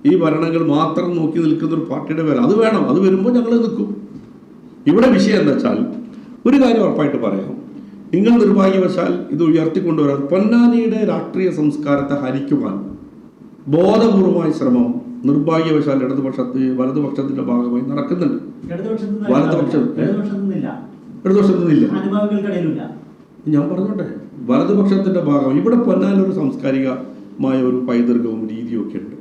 ഈ ഭരണങ്ങൾ മാത്രം നോക്കി നിൽക്കുന്ന ഒരു പാർട്ടിയുടെ പേര് അത് വേണം. അത് വരുമ്പോൾ ഞങ്ങൾ നിൽക്കും. ഇവിടെ വിഷയം എന്താ വെച്ചാൽ ഒരു കാര്യം ഉറപ്പായിട്ട് പറയാം. നിങ്ങൾ നിർഭാഗ്യവശാൽ ഇത് ഉയർത്തിക്കൊണ്ടുവരാൻ പൊന്നാനിയുടെ രാഷ്ട്രീയ സംസ്കാരത്തെ ഹരിക്കുവാൻ ബോധപൂർവമായ ശ്രമം നിർഭാഗ്യവശാൽ വലതുപക്ഷത്തിന്റെ ഭാഗമായി നടക്കുന്നുണ്ട്. ഇടതുപക്ഷത്തിനില്ല. ഞാൻ പറഞ്ഞോട്ടെ, വലതുപക്ഷത്തിന്റെ ഭാഗം ഇവിടെ പൊന്നാനി ഒരു സാംസ്കാരികമായ ഒരു പൈതൃകവും രീതിയും ഒക്കെ ഉണ്ട്.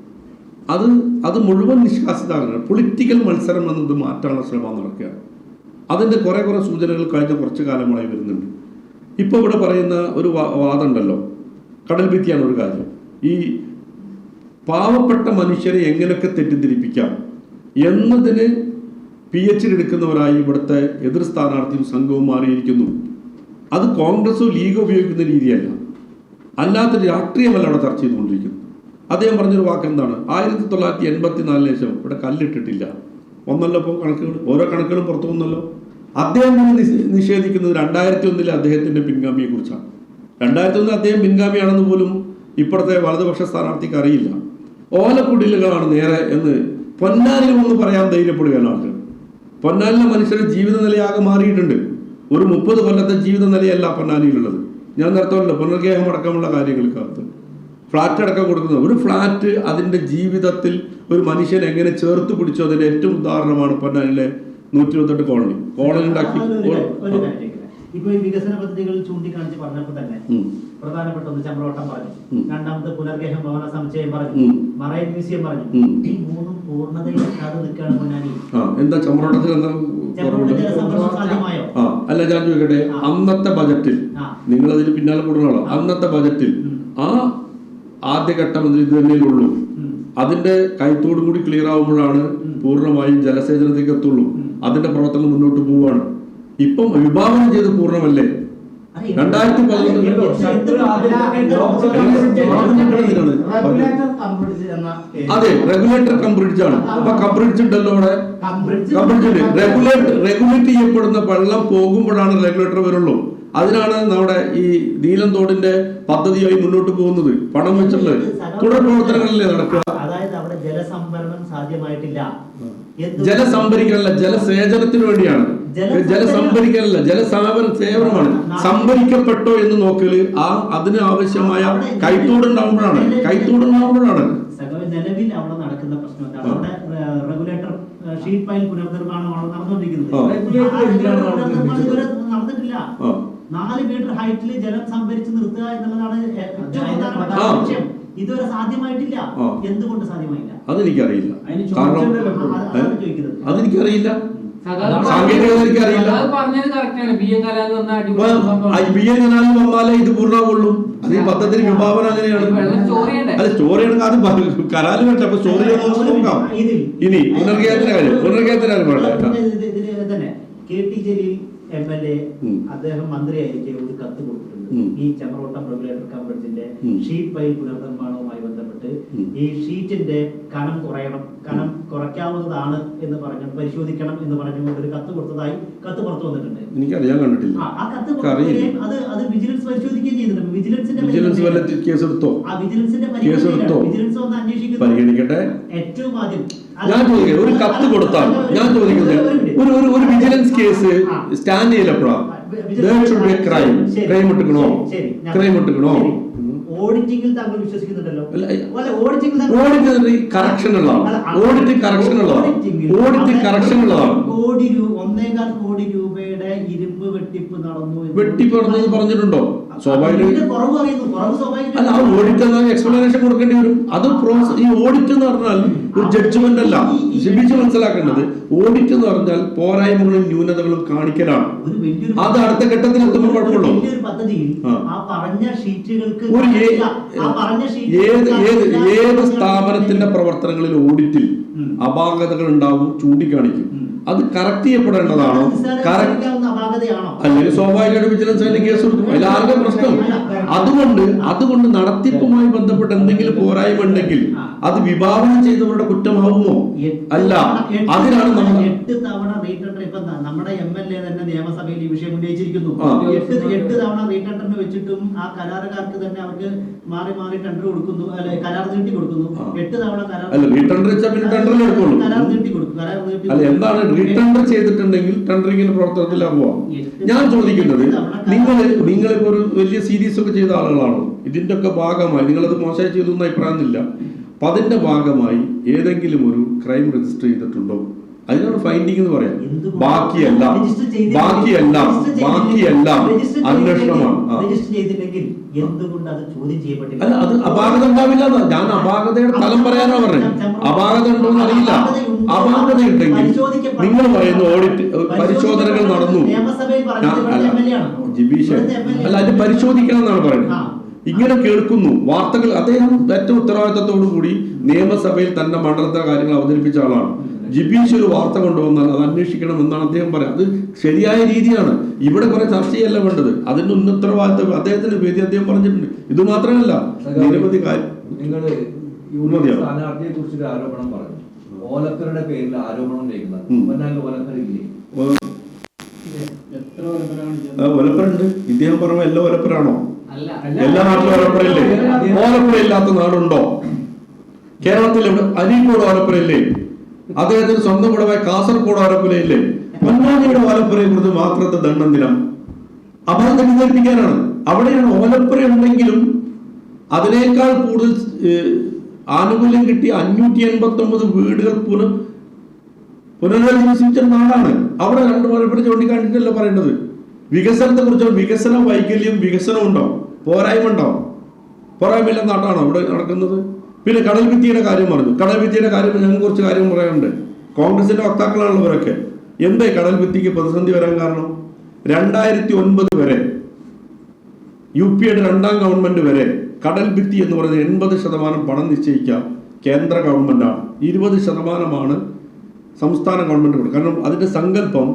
അത് മുഴുവൻ നിഷ്കാസിതാകുന്നത് പൊളിറ്റിക്കൽ മത്സരം എന്നത് മാറ്റാനുള്ള ശ്രമം നടക്കുകയാണ്. അതിൻ്റെ കുറേ സൂചനകൾ കഴിഞ്ഞ കുറച്ച് കാലങ്ങളായി വരുന്നുണ്ട്. ഇപ്പോൾ ഇവിടെ പറയുന്ന ഒരു വാദമുണ്ടല്ലോ, കടൽ ഭിത്തിയാണ് ഒരു കാര്യം. ഈ പാവപ്പെട്ട മനുഷ്യരെ എങ്ങനെയൊക്കെ തെറ്റിദ്ധരിപ്പിക്കാം എന്നതിന് PhD എടുക്കുന്നവരായി ഇവിടുത്തെ എതിർ സ്ഥാനാർത്ഥിയും സംഘവും മാറിയിരിക്കുന്നു. അത് കോൺഗ്രസോ ലീഗോ ഉപയോഗിക്കുന്ന രീതിയല്ല, അല്ലാത്ത രാഷ്ട്രീയമല്ല അവിടെ ചർച്ച ചെയ്തുകൊണ്ടിരിക്കുന്നത്. അദ്ദേഹം പറഞ്ഞൊരു വാക്ക് എന്താണ്, 1984 ശേഷം ഇവിടെ കല്ലിട്ടിട്ടില്ല. ഒന്നല്ലോ ഇപ്പോൾ കണക്കുകൾ, ഓരോ കണക്കുകളും പുറത്തു വന്നല്ലോ. അദ്ദേഹം നിഷേധിക്കുന്നത് 2001 അദ്ദേഹത്തിൻ്റെ പിൻഗാമിയെ കുറിച്ചാണ്. 2001 അദ്ദേഹം പിൻഗാമിയാണെന്ന് പോലും ഇപ്പോഴത്തെ വലതുപക്ഷ സ്ഥാനാർത്ഥിക്ക് അറിയില്ല. ഓലക്കുടിലുകളാണ് നേരെ എന്ന് പൊന്നാനിൽ ഒന്ന് പറയാൻ ധൈര്യപ്പെടുകയാണ് ആളുകൾ. പൊന്നാനിലെ മനുഷ്യരുടെ ജീവിത നിലയാകെ മാറിയിട്ടുണ്ട്. ഒരു 30 കൊല്ലത്തെ ജീവിത നിലയല്ല പൊന്നാനിയിലുള്ളത്. ഞാൻ നേരത്തെ പുനർഗേഹം അടക്കമുള്ള കാര്യങ്ങൾക്കകത്ത് ഫ്ലാറ്റ് അടക്കം കൊടുക്കുന്നത്, ഒരു ഫ്ലാറ്റ് അതിൻ്റെ ജീവിതത്തിൽ ഒരു മനുഷ്യനെ എങ്ങനെ ചേർത്ത് പിടിച്ചോ അതിൻ്റെ ഏറ്റവും ഉദാഹരണമാണ് പൊന്നാനിലെ 128 കോളനി ഉണ്ടാക്കി. ഇപ്പൊ ഈ വികസന പദ്ധതികൾ ചൂണ്ടിക്കാണിച്ച് പറഞ്ഞപ്പോൾ തന്നെ പ്രധാനപ്പെട്ട ഒന്ന് ചമ്രവട്ടം പറഞ്ഞു, രണ്ടാമത്തെ പുനർഗേഹം ഭവന സമുച്ചയം പറഞ്ഞു, മറൈൻ മ്യൂസിയം പറഞ്ഞു. ഈ മൂന്നും പൂർണ്ണതയിലെത്താതെ നിൽക്കുകയാണ് പൊന്നാനി. എന്താ ചമ്രവട്ടത്തിൽ എന്താ അല്ല ഞാൻ ചോദിക്കട്ടെ, അന്നത്തെ ബജറ്റിൽ നിങ്ങളതിന് പിന്നാലെ കൂടുന്നതാണോ? അന്നത്തെ ബജറ്റിൽ ആ ആദ്യഘട്ടം ഇത് തന്നെയുള്ളൂ. അതിന്റെ കൈത്തോടും കൂടി ക്ലിയർ ആവുമ്പോഴാണ് പൂർണ്ണമായും ജലസേചനത്തിലേക്ക് എത്തുള്ളൂ. അതിന്റെ പ്രവർത്തനം മുന്നോട്ട് പോവുകയാണ്. ഇപ്പം വിഭാവനം ചെയ്ത് പൂർണ്ണമല്ലേ? 2011 അതെ, റെഗുലേറ്റർ കം ബ്രിഡ്ജ് ആണ്. അപ്പൊ കം ബ്രിഡ്ജ് ഉണ്ടല്ലോ അവിടെ, റെഗുലേറ്റ് ചെയ്യപ്പെടുന്ന വെള്ളം പോകുമ്പോഴാണ് റെഗുലേറ്റർ വരുള്ളൂ. അതിനാണ് നമ്മുടെ ഈ നീലം തോടിന്റെ പദ്ധതിയായി മുന്നോട്ട് പോകുന്നത്. പണം വെച്ചുള്ളത് തുടർ പ്രവർത്തനങ്ങളിലേ നടക്കുക. അതായത് അവിടെ ജലസംഭരണം സാധ്യമായിട്ടില്ല. ജലസംഭരിക്കാനല്ല, ജലസേചനത്തിന് വേണ്ടിയാണ്. ജലസംഭരിക്കാനല്ല, ജലസേവനമാണ്. സംഭരിക്കപ്പെട്ടോ എന്ന് നോക്കല് അതിന് ആവശ്യമായ കൈത്തോടുണ്ടാവുമ്പോഴാണ്. നിലവിൽ അവിടെ നടക്കുന്ന പ്രശ്നം എന്താണ്? അവിടെ റെഗുലേറ്റർ ഷീറ്റ് പൈൽ പുനർനിർമ്മാണമാണ് നടന്നുകൊണ്ടിരിക്കുന്നത്. നടന്നിട്ടില്ല. 4 മീറ്റർ ഹൈറ്റിൽ ജലം സംഭരിച്ച് നിർത്തുക എന്നുള്ളതാണ് ഏറ്റവും പ്രധാനപ്പെട്ട ലക്ഷ്യം. ഇതുവരെ സാധ്യമായിട്ടില്ല. എന്തുകൊണ്ട് സാധ്യമായില്ല? അതെനിക്കറിയില്ല. അതെനിക്കറിയില്ല. വന്നാലേ ഇത് പൂർണ്ണമാവുള്ളൂ. അത് ഈ പദ്ധതി വിഭാവനം അങ്ങനെയാണ്. അല്ല, സ്റ്റോറിയാണെങ്കിൽ അത് കരാല് വേണ്ട. അപ്പൊ സ്റ്റോറി നോക്കാം. ഇനി പുനർഗേഹത്തിന്റെ കാര്യം തന്നെ KT ജലീൽ MLA അദ്ദേഹം മന്ത്രിയായിരിക്കെ ഒരു കത്ത് കൊടുത്തിട്ടുണ്ട്. ഈ ചമ്രവട്ടം റെഗുലേറ്റർ കം ബ്രിഡ്ജിന്റെ ഷീറ്റ് പൈൽ പുനർനിർമ്മാണവുമായി ബന്ധപ്പെട്ട് ഈ ഷീറ്റിന്റെ കനം കുറയ്ക്കാവുന്നതാണ് എന്ന് പറഞ്ഞു, പരിശോധിക്കണം എന്ന് പറഞ്ഞുകൊണ്ട് ഒരു കത്ത് കൊടുത്തതായി കത്ത് പുറത്തു വന്നിട്ടുണ്ട്. എനിക്കറിയാൻ കണ്ടിട്ടില്ല. ആ കത്ത് അത് വിജിലൻസ് പരിശോധിക്കുകയും ചെയ്തിട്ടുണ്ട്. വിജിലൻസിന്റെ ഒന്ന് അന്വേഷിക്കട്ടെ. ഏറ്റവും ആദ്യം ഞാൻ ചോദിക്കുന്നത്, ഒരു കത്ത് കൊടുത്താൽ ഞാൻ ചോദിക്കുന്നത് ഒരു വിജിലൻസ് കേസ് സ്റ്റാൻഡ് ചെയ്യലപ്പോഴാണ് ക്രൈം ഇട്ടുക്കണോ? ഓഡിറ്റിംഗിൽ താങ്കൾ വിശ്വസിക്കുന്നുണ്ടല്ലോ. ഓഡിറ്റ് കറക്ഷൻ ഉള്ളതാണ്. 1.25 കോടി രൂപയുടെ ഇരുമ്പ് വെട്ടിപ്പ് നടന്നു പറഞ്ഞിട്ടുണ്ടോ? സ്വാഭാവികം. അല്ല, ആ ഓഡിറ്റ് എക്സ്പ്ലനേഷൻ കൊടുക്കേണ്ടി വരും. അത് ഈ ഓഡിറ്റ് എന്ന് പറഞ്ഞാൽ ഒരു ജഡ്ജ്മെന്റ് അല്ല. ശിബിച്ച് മനസ്സിലാക്കേണ്ടത്, ഓഡിറ്റ് എന്ന് പറഞ്ഞാൽ പോരായ്മകളും ന്യൂനതകളും കാണിക്കലാണ്. അത് അടുത്ത ഘട്ടത്തിൽ എത്തുമ്പോൾ കുഴപ്പമുള്ളൂ. ഏത് സ്ഥാപനത്തിന്റെ പ്രവർത്തനങ്ങളിൽ ഓഡിറ്റിൽ അപാകതകൾ ഉണ്ടാവും, ചൂണ്ടിക്കാണിക്കും. അത് കറക്റ്റ് ചെയ്യപ്പെടേണ്ടതാണോ? അല്ലെങ്കിൽ സ്വാഭാവികമായിട്ട് വിജിലൻസ് അതിന് കേസ് കൊടുക്കും. അതിലാരുടെ പ്രശ്നം? അതുകൊണ്ട് നടത്തിപ്പുമായി ബന്ധപ്പെട്ട് എന്തെങ്കിലും പോരായ്മ ഉണ്ടെങ്കിൽ അത് വിഭാവനം ചെയ്തവരുടെ കുറ്റമാവുമോ? അല്ല, അതിനാണ് നമ്മൾ 8 തവണ റീടെൻഡർ. ഇപ്പൊ നമ്മുടെ MLA തന്നെ നിയമസഭയിൽ ഈ വിഷയം ഉന്നയിച്ചിരിക്കുന്നു. 8 തവണ റീടെൻഡറിന് വെച്ചിട്ടും ആ കരാറുകാർക്ക് തന്നെ അവർക്ക് മാറി ടെൻഡർ കൊടുക്കുന്നു, അല്ലെ കരാർ നീട്ടി കൊടുക്കുന്നു. 8 തവണ കരാർ നീട്ടി കൊടുക്കും. അല്ല, എന്താണ് റീടെൻഡർ ചെയ്തിട്ടുണ്ടെങ്കിൽ ടെൻഡറിങ്ങിന്റെ പ്രവർത്തനത്തിലാവുക? ഞാൻ ചോദിക്കുന്നത്, നിങ്ങളിപ്പോ ഒരു വലിയ സീരീസ് ഒക്കെ ചെയ്ത ആളുകളാണോ? ഇതിന്റെ ഒക്കെ ഭാഗമായി നിങ്ങളത് മോശമായി ചെയ്തൊന്നും അഭിപ്രായമില്ല. അപ്പൊ അതിന്റെ ഭാഗമായി ഏതെങ്കിലും ഒരു ക്രൈം രജിസ്റ്റർ ചെയ്തിട്ടുണ്ടോ? അതിനാണ് ഫൈൻഡിങ് എന്ന് പറയാം. ബാക്കിയെല്ലാം അന്വേഷണമാണ്. അല്ല, അത് അപാകത ഉണ്ടാവില്ല. ഞാൻ അപാകതയുടെ ഫലം പറയാനാ പറഞ്ഞത്. അപാകത ഉണ്ടോന്ന് അറിയില്ല. അപാകത ഉണ്ടെങ്കിൽ നിങ്ങൾ പറയുന്നു ഓഡിറ്റ് പരിശോധനകൾ നടന്നു. ജിബീഷ് അല്ല, അത് പരിശോധിക്കണം എന്നാണ് പറയുന്നത്. ഇങ്ങനെ കേൾക്കുന്നു വാർത്തകൾ. അദ്ദേഹം ഏറ്റവും ഉത്തരവാദിത്തത്തോടു കൂടി നിയമസഭയിൽ തന്റെ മണ്ഡലത്തിലെ കാര്യങ്ങൾ അവതരിപ്പിച്ച ആളാണ്. ജിബീഷ് ഒരു വാർത്ത കൊണ്ടുവന്നാൽ അത് അന്വേഷിക്കണം എന്നാണ് അദ്ദേഹം പറയുന്നത്. അത് ശരിയായ രീതിയാണ്. ഇവിടെ കുറെ ചർച്ചയല്ല വേണ്ടത്, അതിന്റെ ഉത്തരവാദിത്വം അദ്ദേഹത്തിന്റെ പേര് അദ്ദേഹം പറഞ്ഞിട്ടുണ്ട്. ഇത് മാത്രമല്ല, നിരവധി കാര്യം. നിങ്ങൾ സ്ഥാനാർത്ഥിയെ കുറിച്ചൊരു ആരോപണം പറഞ്ഞു, ഓലക്കറുടെ പേരിൽ ആരോപണം ഉന്നയിക്കുന്നത്. പൊന്നാനിയിൽ ഓലക്കറില്ലേ? ഒലപ്പരുണ്ട്. ഇദ്ദേഹം പറഞ്ഞ എല്ലാ ഒലപ്പരാണോ? എല്ലാ നാട്ടിലും ഒലപ്പരയില്ലേ? ഓലപ്പുര ഇല്ലാത്ത നാടുണ്ടോ? കേരളത്തിൽ അരീക്കോട് ഓലപ്പുരയില്ലേ? അദ്ദേഹത്തിന് സ്വന്തം കൂടെ കാസർഗോഡ് ഓലപ്പുരയില്ലേ? പൊന്നാനിയുടെ ഓലപ്പുരയെ കുറിച്ച് മാത്രത്തെ ദണ്ഡം ദിനം അപകടം തെറ്റിദ്ധരിപ്പിക്കാനാണ്. അവിടെയാണ് ഓലപ്പുര ഉണ്ടെങ്കിലും അതിനേക്കാൾ കൂടുതൽ ആനുകൂല്യം കിട്ടിയ 589 വീടുകൾ പുനരധിവസിച്ച നാടാണ്. അവിടെ രണ്ടു ഓലപ്പുര ചൂണ്ടിക്കാണിച്ചല്ല പറയേണ്ടത്. വികസനത്തെ കുറിച്ച് വികസന വൈകല്യം, വികസനം ഉണ്ടാവും, പോരായ്മ ഉണ്ടാവും. പോരായ്മയില്ല നാട്ടാണ് അവിടെ നടക്കുന്നത്. പിന്നെ കടൽ ഭിത്തിയുടെ കാര്യം പറഞ്ഞു. കടൽ ഭിത്തിയുടെ കാര്യം ഞങ്ങൾക്ക് കുറച്ച് കാര്യം പറയാനുണ്ട്. കോൺഗ്രസിന്റെ വക്താക്കളാണല്ലോ ഇവരൊക്കെ. എന്താ കടൽ ഭിത്തിക്ക് പ്രതിസന്ധി വരാൻ കാരണം? 2009 വരെ UPയുടെ രണ്ടാം ഗവൺമെന്റ് വരെ കടൽ ഭിത്തി എന്ന് പറയുന്നത് 80% പണം നിശ്ചയിക്കുക കേന്ദ്ര ഗവൺമെന്റാണ്, 20% സംസ്ഥാന ഗവൺമെന്റ് കൊടുക്കുക. കാരണം അതിന്റെ സങ്കല്പം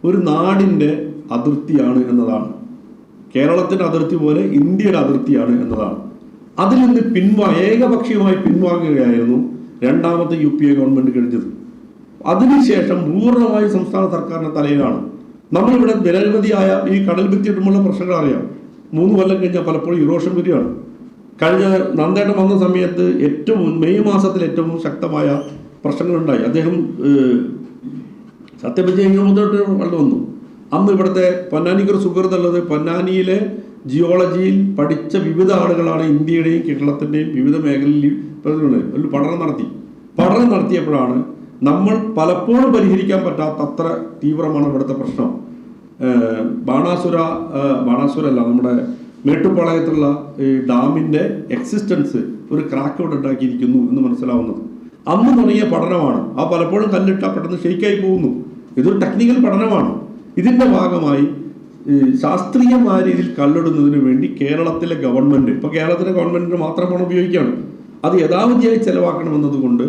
ഒരു നാടിന്റെ അതിർത്തിയാണ് എന്നതാണ്. കേരളത്തിന്റെ അതിർത്തി പോലെ ഇന്ത്യയുടെ അതിർത്തിയാണ് എന്നതാണ്. അതിൽ നിന്ന് ഏകപക്ഷീയമായി പിൻവാങ്ങുകയായിരുന്നു രണ്ടാമത്തെ UPA ഗവൺമെന്റ് കഴിഞ്ഞത്. അതിനുശേഷം പൂർണ്ണമായി സംസ്ഥാന സർക്കാരിന്റെ തലയിലാണ്. നമ്മളിവിടെ നിരവധിയായ ഈ കടൽ ഭിത്തിയിട്ടുള്ള പ്രശ്നങ്ങൾ അറിയാം. 3 കൊല്ലം കഴിഞ്ഞാൽ പലപ്പോഴും ഇറോഷൻ വരികയാണ്. കഴിഞ്ഞ നന്ദേട്ടൻ വന്ന സമയത്ത് മെയ് മാസത്തിൽ ഏറ്റവും ശക്തമായ പ്രശ്നങ്ങളുണ്ടായി. അദ്ദേഹം സത്യപ്രതിജ്ഞ മുതലോട്ട് വെള്ളം വന്നു. അന്ന് ഇവിടുത്തെ പൊന്നാനിക്കൊരു സുഹൃത്തുള്ളത്, പൊന്നാനിയിലെ ജിയോളജിയിൽ പഠിച്ച വിവിധ ആളുകളാണ് ഇന്ത്യയുടെയും കേരളത്തിൻ്റെയും വിവിധ മേഖലയിൽ ഒരു പഠനം നടത്തിയപ്പോഴാണ് നമ്മൾ പലപ്പോഴും പരിഹരിക്കാൻ പറ്റാത്ത അത്ര തീവ്രമാണ് ഇവിടുത്തെ പ്രശ്നം. ബാണാസുരല്ല, നമ്മുടെ മേട്ടുപ്പാളയത്തുള്ള ഈ ഡാമിൻ്റെ എക്സിസ്റ്റൻസ് ഒരു ക്രാക്ക് ഇവിടെ ഉണ്ടാക്കിയിരിക്കുന്നു എന്ന് മനസ്സിലാവുന്നത് അന്ന് തുടങ്ങിയ പഠനമാണ്. ആ പലപ്പോഴും കല്ലിട്ടാൽ പെട്ടെന്ന് ഷെയ്ക്കായി പോകുന്നു. ഇതൊരു ടെക്നിക്കൽ പഠനമാണ്. ഇതിൻ്റെ ഭാഗമായി ശാസ്ത്രീയമായ രീതിയിൽ കല്ലിടുന്നതിന് വേണ്ടി കേരളത്തിലെ ഗവൺമെൻറ്, ഇപ്പോൾ കേരളത്തിലെ ഗവൺമെൻറ്റിന് മാത്രം പണം ഉപയോഗിക്കുകയാണ്, അത് യഥാവിധിയായി ചെലവാക്കണമെന്നതുകൊണ്ട്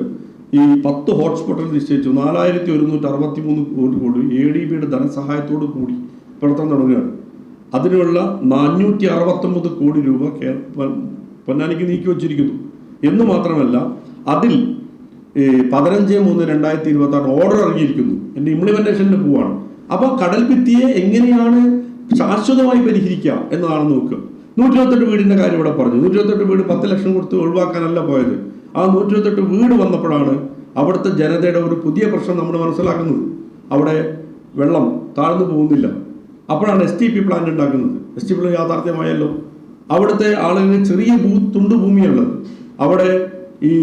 ഈ 10 ഹോട്ട്സ്പോട്ടുകൾ നിശ്ചയിച്ചു. 4163 കോടി ADBയുടെ ധനസഹായത്തോടു കൂടി പ്രവർത്തനം തുടങ്ങുകയാണ്. അതിനുള്ള 469 കോടി രൂപ പൊന്നാനിക്ക് നീക്കി വച്ചിരിക്കുന്നു എന്ന് മാത്രമല്ല, അതിൽ 15/3/2026 ഓർഡർ ഇറങ്ങിയിരിക്കുന്നു. എൻ്റെ ഇംപ്ലിമെന്റേഷനിൽ പോവാണ്. അപ്പോൾ കടൽ ഭിത്തിയെ എങ്ങനെയാണ് ശാശ്വതമായി പരിഹരിക്കുക എന്നതാണ് നോക്കുക. 128 വീടിന്റെ കാര്യം ഇവിടെ പറഞ്ഞു. 128 വീട് 10 ലക്ഷം കൊടുത്ത് ഒഴിവാക്കാനല്ല പോയത്. ആ 128 വീട് വന്നപ്പോഴാണ് അവിടുത്തെ ജനതയുടെ ഒരു പുതിയ പ്രശ്നം നമ്മൾ മനസ്സിലാക്കുന്നത്. അവിടെ വെള്ളം താഴ്ന്നു പോകുന്നില്ല. അപ്പോഴാണ് STP പ്ലാന്റ് ഉണ്ടാക്കുന്നത്. STP പ്ലാന്റ് യാഥാർത്ഥ്യമായല്ലോ. അവിടുത്തെ ആളുകൾ ചെറിയ തുണ്ട് ഭൂമിയുള്ളത്, അവിടെ ഈ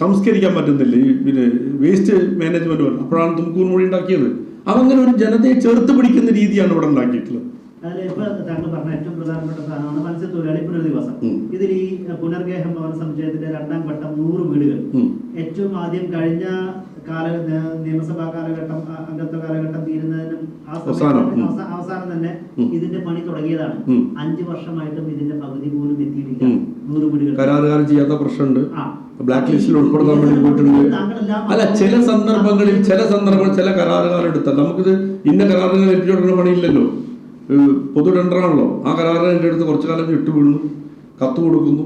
സംസ്കരിക്കാൻ പറ്റുന്നില്ല, ഈ പിന്നെ വേസ്റ്റ് മാനേജ്മെന്റ് വരണം. അപ്പോഴാണ് തുംകൂർ മൊഴി ഉണ്ടാക്കിയത്. അങ്ങനെ ഒരു ജനതയെ ചേർത്ത് പിടിക്കുന്ന രീതിയാണ് ഇവിടെ ഉണ്ടാക്കിയിട്ടുള്ളത്. അതിൽ ഇപ്പൊ താങ്കൾ പറഞ്ഞ ഏറ്റവും പ്രധാനപ്പെട്ട സാധനമാണ് മത്സ്യത്തൊഴിലാളി പുനരധിവാസം. ഇതിൽ ഈ പുനർഗേഹം ഭവന സമുച്ചയത്തിന്റെ 2ാം ഘട്ടം 100 വീടുകൾ ഏറ്റവും ആദ്യം കഴിഞ്ഞ നിയമസഭാ കാലഘട്ടം അംഗത്വ കാലഘട്ടം തീരുന്നതിനും അവസാനം തന്നെ ഇതിന്റെ പണി തുടങ്ങിയതാണ്. 5 വർഷമായിട്ടും ഇതിന്റെ പകുതി പോലും എത്തിയിട്ടില്ല. 100 വീടുകൾ കരാറുകാരൻ ചെയ്യാത്ത പ്രശ്നമുണ്ട്. ബ്ലാക്ക് ലിസ്റ്റിൽ ഉൾപ്പെടുത്താൻ വേണ്ടി പോയിട്ടുണ്ട്. അല്ല, ചില സന്ദർഭങ്ങളിൽ ചില കരാറുകാർ എടുത്താൽ നമുക്കിത് ഇന്ന കരാറുകാർ എത്തിച്ചുകൊടുക്കുന്ന പണിയില്ലല്ലോ. പൊതു ടെൻഡറാണല്ലോ. ആ കരാറിന് എൻ്റെ അടുത്ത് കുറച്ചു കാലം ഇട്ട് വീഴുന്നു, കത്ത് കൊടുക്കുന്നു,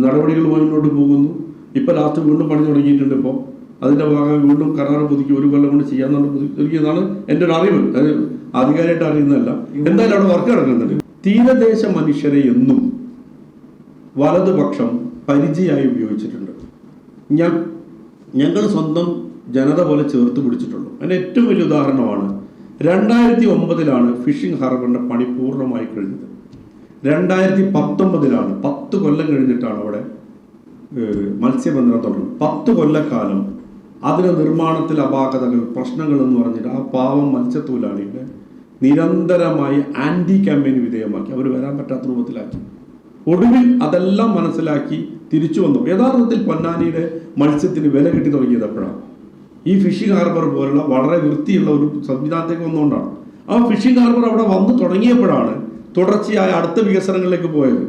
നടപടികളുമായി മുന്നോട്ട് പോകുന്നു. ഇപ്പം ലാസ്റ്റ് വീണ്ടും പണി തുടങ്ങിയിട്ടുണ്ട്. ഇപ്പോൾ അതിൻ്റെ ഭാഗമായി വീണ്ടും കരാർ പുതുക്കി 1 കൊല്ലം കൊണ്ട് ചെയ്യാമെന്നാണ് പുതുക്കിയതാണ് എൻ്റെ ഒരു അറിവ്. അത് ആധികാരികമായിട്ട് അറിയുന്നതല്ല. എന്തായാലും അവിടെ വർക്ക് നടക്കുന്നുണ്ട്. തീരദേശ മനുഷ്യരെ എന്നും വലതുപക്ഷം പരിചയമായി ഉപയോഗിച്ചിട്ടുണ്ട്. ഞങ്ങൾ സ്വന്തം ജനത പോലെ ചേർത്ത് പിടിച്ചിട്ടുള്ളൂ. അതിൻ്റെ ഏറ്റവും വലിയ ഉദാഹരണമാണ് 2009 ഫിഷിംഗ് ഹാർബറിന്റെ പണി പൂർണ്ണമായി കഴിഞ്ഞത്. 2019 10 കൊല്ലം കഴിഞ്ഞിട്ടാണ് അവിടെ മത്സ്യബന്ധനം തുടങ്ങുന്നത്. 10 കൊല്ലക്കാലം അതിന് നിർമ്മാണത്തിൽ അപാകതകൾ, പ്രശ്നങ്ങൾ എന്ന് പറഞ്ഞിട്ട് ആ പാവം മത്സ്യത്തൊഴിലാളികളെ നിരന്തരമായി ആന്റി ക്യാമ്പയിന് വിധേയമാക്കി അവർ വരാൻ പറ്റാത്ത രൂപത്തിലാക്കി. ഒടുവിൽ അതെല്ലാം മനസ്സിലാക്കി തിരിച്ചു വന്നു. യഥാർത്ഥത്തിൽ പൊന്നാനിയുടെ മത്സ്യത്തിന് വില കിട്ടി തുടങ്ങിയത് എപ്പോഴാണ്? ഈ ഫിഷിംഗ് ഹാർബർ പോലുള്ള വളരെ വൃത്തിയുള്ള ഒരു സംവിധാനത്തേക്ക് വന്നുകൊണ്ടാണ്. ആ ഫിഷിംഗ് ഹാർബർ അവിടെ വന്നു തുടങ്ങിയപ്പോഴാണ് തുടർച്ചയായ അടുത്ത വികസനങ്ങളിലേക്ക് പോയത്.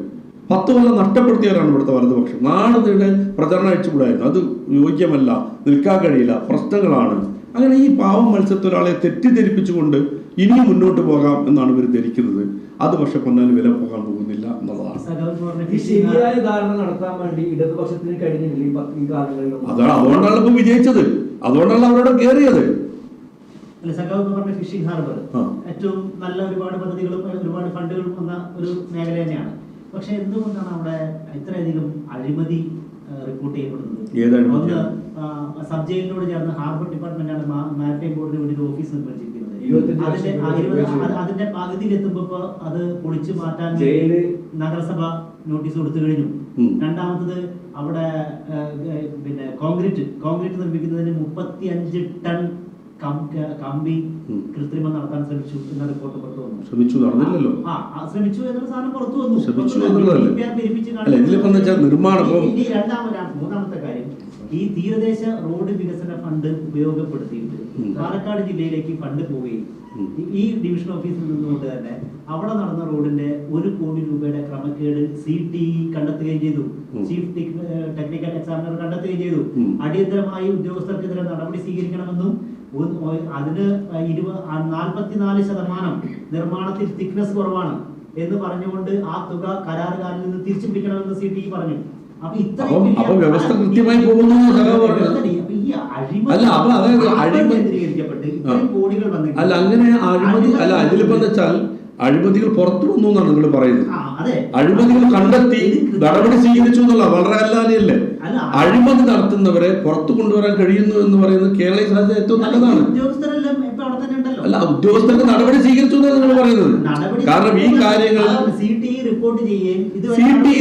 10 കൊല്ലം നഷ്ടപ്പെടുത്തിയവരാണ് ഇവിടുത്തെ വലതുപക്ഷം. നാടിന്റെ പ്രചരണം അയച്ചുകൂടായിരുന്നു. അത് യോഗ്യമല്ല, നിൽക്കാൻ കഴിയില്ല, പ്രശ്നങ്ങളാണ്. അങ്ങനെ ഈ പാവം മത്സ്യത്തൊഴിലാളിയെ തെറ്റിദ്ധരിപ്പിച്ചുകൊണ്ട് ഇനിയും മുന്നോട്ട് പോകാം എന്നാണ് ഇവർ ധരിക്കുന്നത്. അത് പക്ഷെ പൊന്നാനി വില പോകാൻ പോകുന്നില്ല എന്നുള്ളതാണ്. ഈ ശരിയായ ധാരണ നടത്താൻ വേണ്ടി ഇടതുപക്ഷത്തിന് കഴിഞ്ഞില്ല ഈ കാലങ്ങളിൽ. അതാണ്, അതുകൊണ്ടാണ് ഇപ്പൊ വിജയിച്ചത്, അതുകൊണ്ടാണ് അവരോട് കയറിയത്. അല്ല, സഖാവ് പറഞ്ഞ ഫിഷിംഗ് ഹാർബർ ഏറ്റവും നല്ല ഒരുപാട് പദ്ധതികളും ഒരുപാട് ഫണ്ടുകളും വന്ന ഒരു മേഖല തന്നെയാണ്. പക്ഷെ എന്തുകൊണ്ടാണ് അവിടെ ഇത്രയധികം അഴിമതി റിപ്പോർട്ട് ചെയ്യപ്പെടുന്നത്? ഒന്ന്, സബ് ജയിലിനോട് ചേർന്ന് ഹാർബർ ഡിപ്പാർട്ട്മെന്റാണ് മാരിടൈം ബോർഡിന് വേണ്ടി ഓഫീസ് നിർമ്മിച്ചിരിക്കുന്നത്. അതിന്റെ പകുതിയിലെത്തുമ്പോ അത് പൊളിച്ചു മാറ്റാൻ നഗരസഭ നോട്ടീസ് കൊടുത്തു കഴിഞ്ഞു. രണ്ടാമത്തത് അവിടെ പിന്നെ കോൺക്രീറ്റ് നിർമ്മിക്കുന്നതിന് 35 ടൺ കമ്പി കൃത്രിമം നടത്താൻ ശ്രമിച്ചു എന്ന റിപ്പോർട്ട് പുറത്തു വന്നു. നടന്നില്ലല്ലോ. ശ്രമിച്ചു എന്നുള്ള സാധനം പുറത്തു വന്നു. മൂന്നാമത്തെ കാര്യം, ഈ തീരദേശ റോഡ് വികസന ഫണ്ട് ഉപയോഗപ്പെടുത്തിയിട്ട് പാലക്കാട് ജില്ലയിലേക്ക് ഫണ്ട് പോവുകയും ഈ ഡിവിഷൻ ഓഫീസിൽ നിന്നുകൊണ്ട് തന്നെ അവിടെ നടന്ന റോഡിന്റെ 1 കോടി രൂപയുടെ ക്രമക്കേട് CTE കണ്ടെത്തുകയും ചെയ്തു. ചീഫ് ടെക്നിക്കൽ എക്സാമിനർ കണ്ടെത്തുകയും ചെയ്തു. അടിയന്തരമായി ഉദ്യോഗസ്ഥർക്കെതിരെ നടപടി സ്വീകരിക്കണമെന്നും അതിന് 44% നിർമ്മാണത്തിൽ തിക്നെസ് കുറവാണ് എന്ന് പറഞ്ഞുകൊണ്ട് ആ തുക കരാറുകാരിൽ നിന്ന് തിരിച്ചു പിടിക്കണമെന്ന് CTE പറഞ്ഞു. അപ്പൊ വ്യവസ്ഥ കൃത്യമായി പോകുന്നു. അല്ല, അപ്പൊ അതായത് അല്ല അങ്ങനെ അഴിമതി അല്ല, ഇതിലിപ്പോ എന്താ വെച്ചാൽ അഴിമതികൾ പുറത്തു വന്നു എന്നാണ് നിങ്ങൾ പറയുന്നത്. അഴിമതികൾ കണ്ടെത്തി നടപടി സ്വീകരിച്ചു എന്നുള്ള വളരെ അല്ലാതെയല്ലേ. അഴിമതി നടത്തുന്നവരെ പുറത്തു കൊണ്ടുവരാൻ കഴിയുന്നു എന്ന് പറയുന്നത് കേരളീയ സാഹചര്യം ഏറ്റവും നല്ലതാണ്. അല്ല, ഉദ്യോഗസ്ഥർക്ക് നടപടി സ്വീകരിച്ചു എന്നാണ് നിങ്ങൾ പറയുന്നത്. കാരണം ഈ കാര്യങ്ങൾ CTE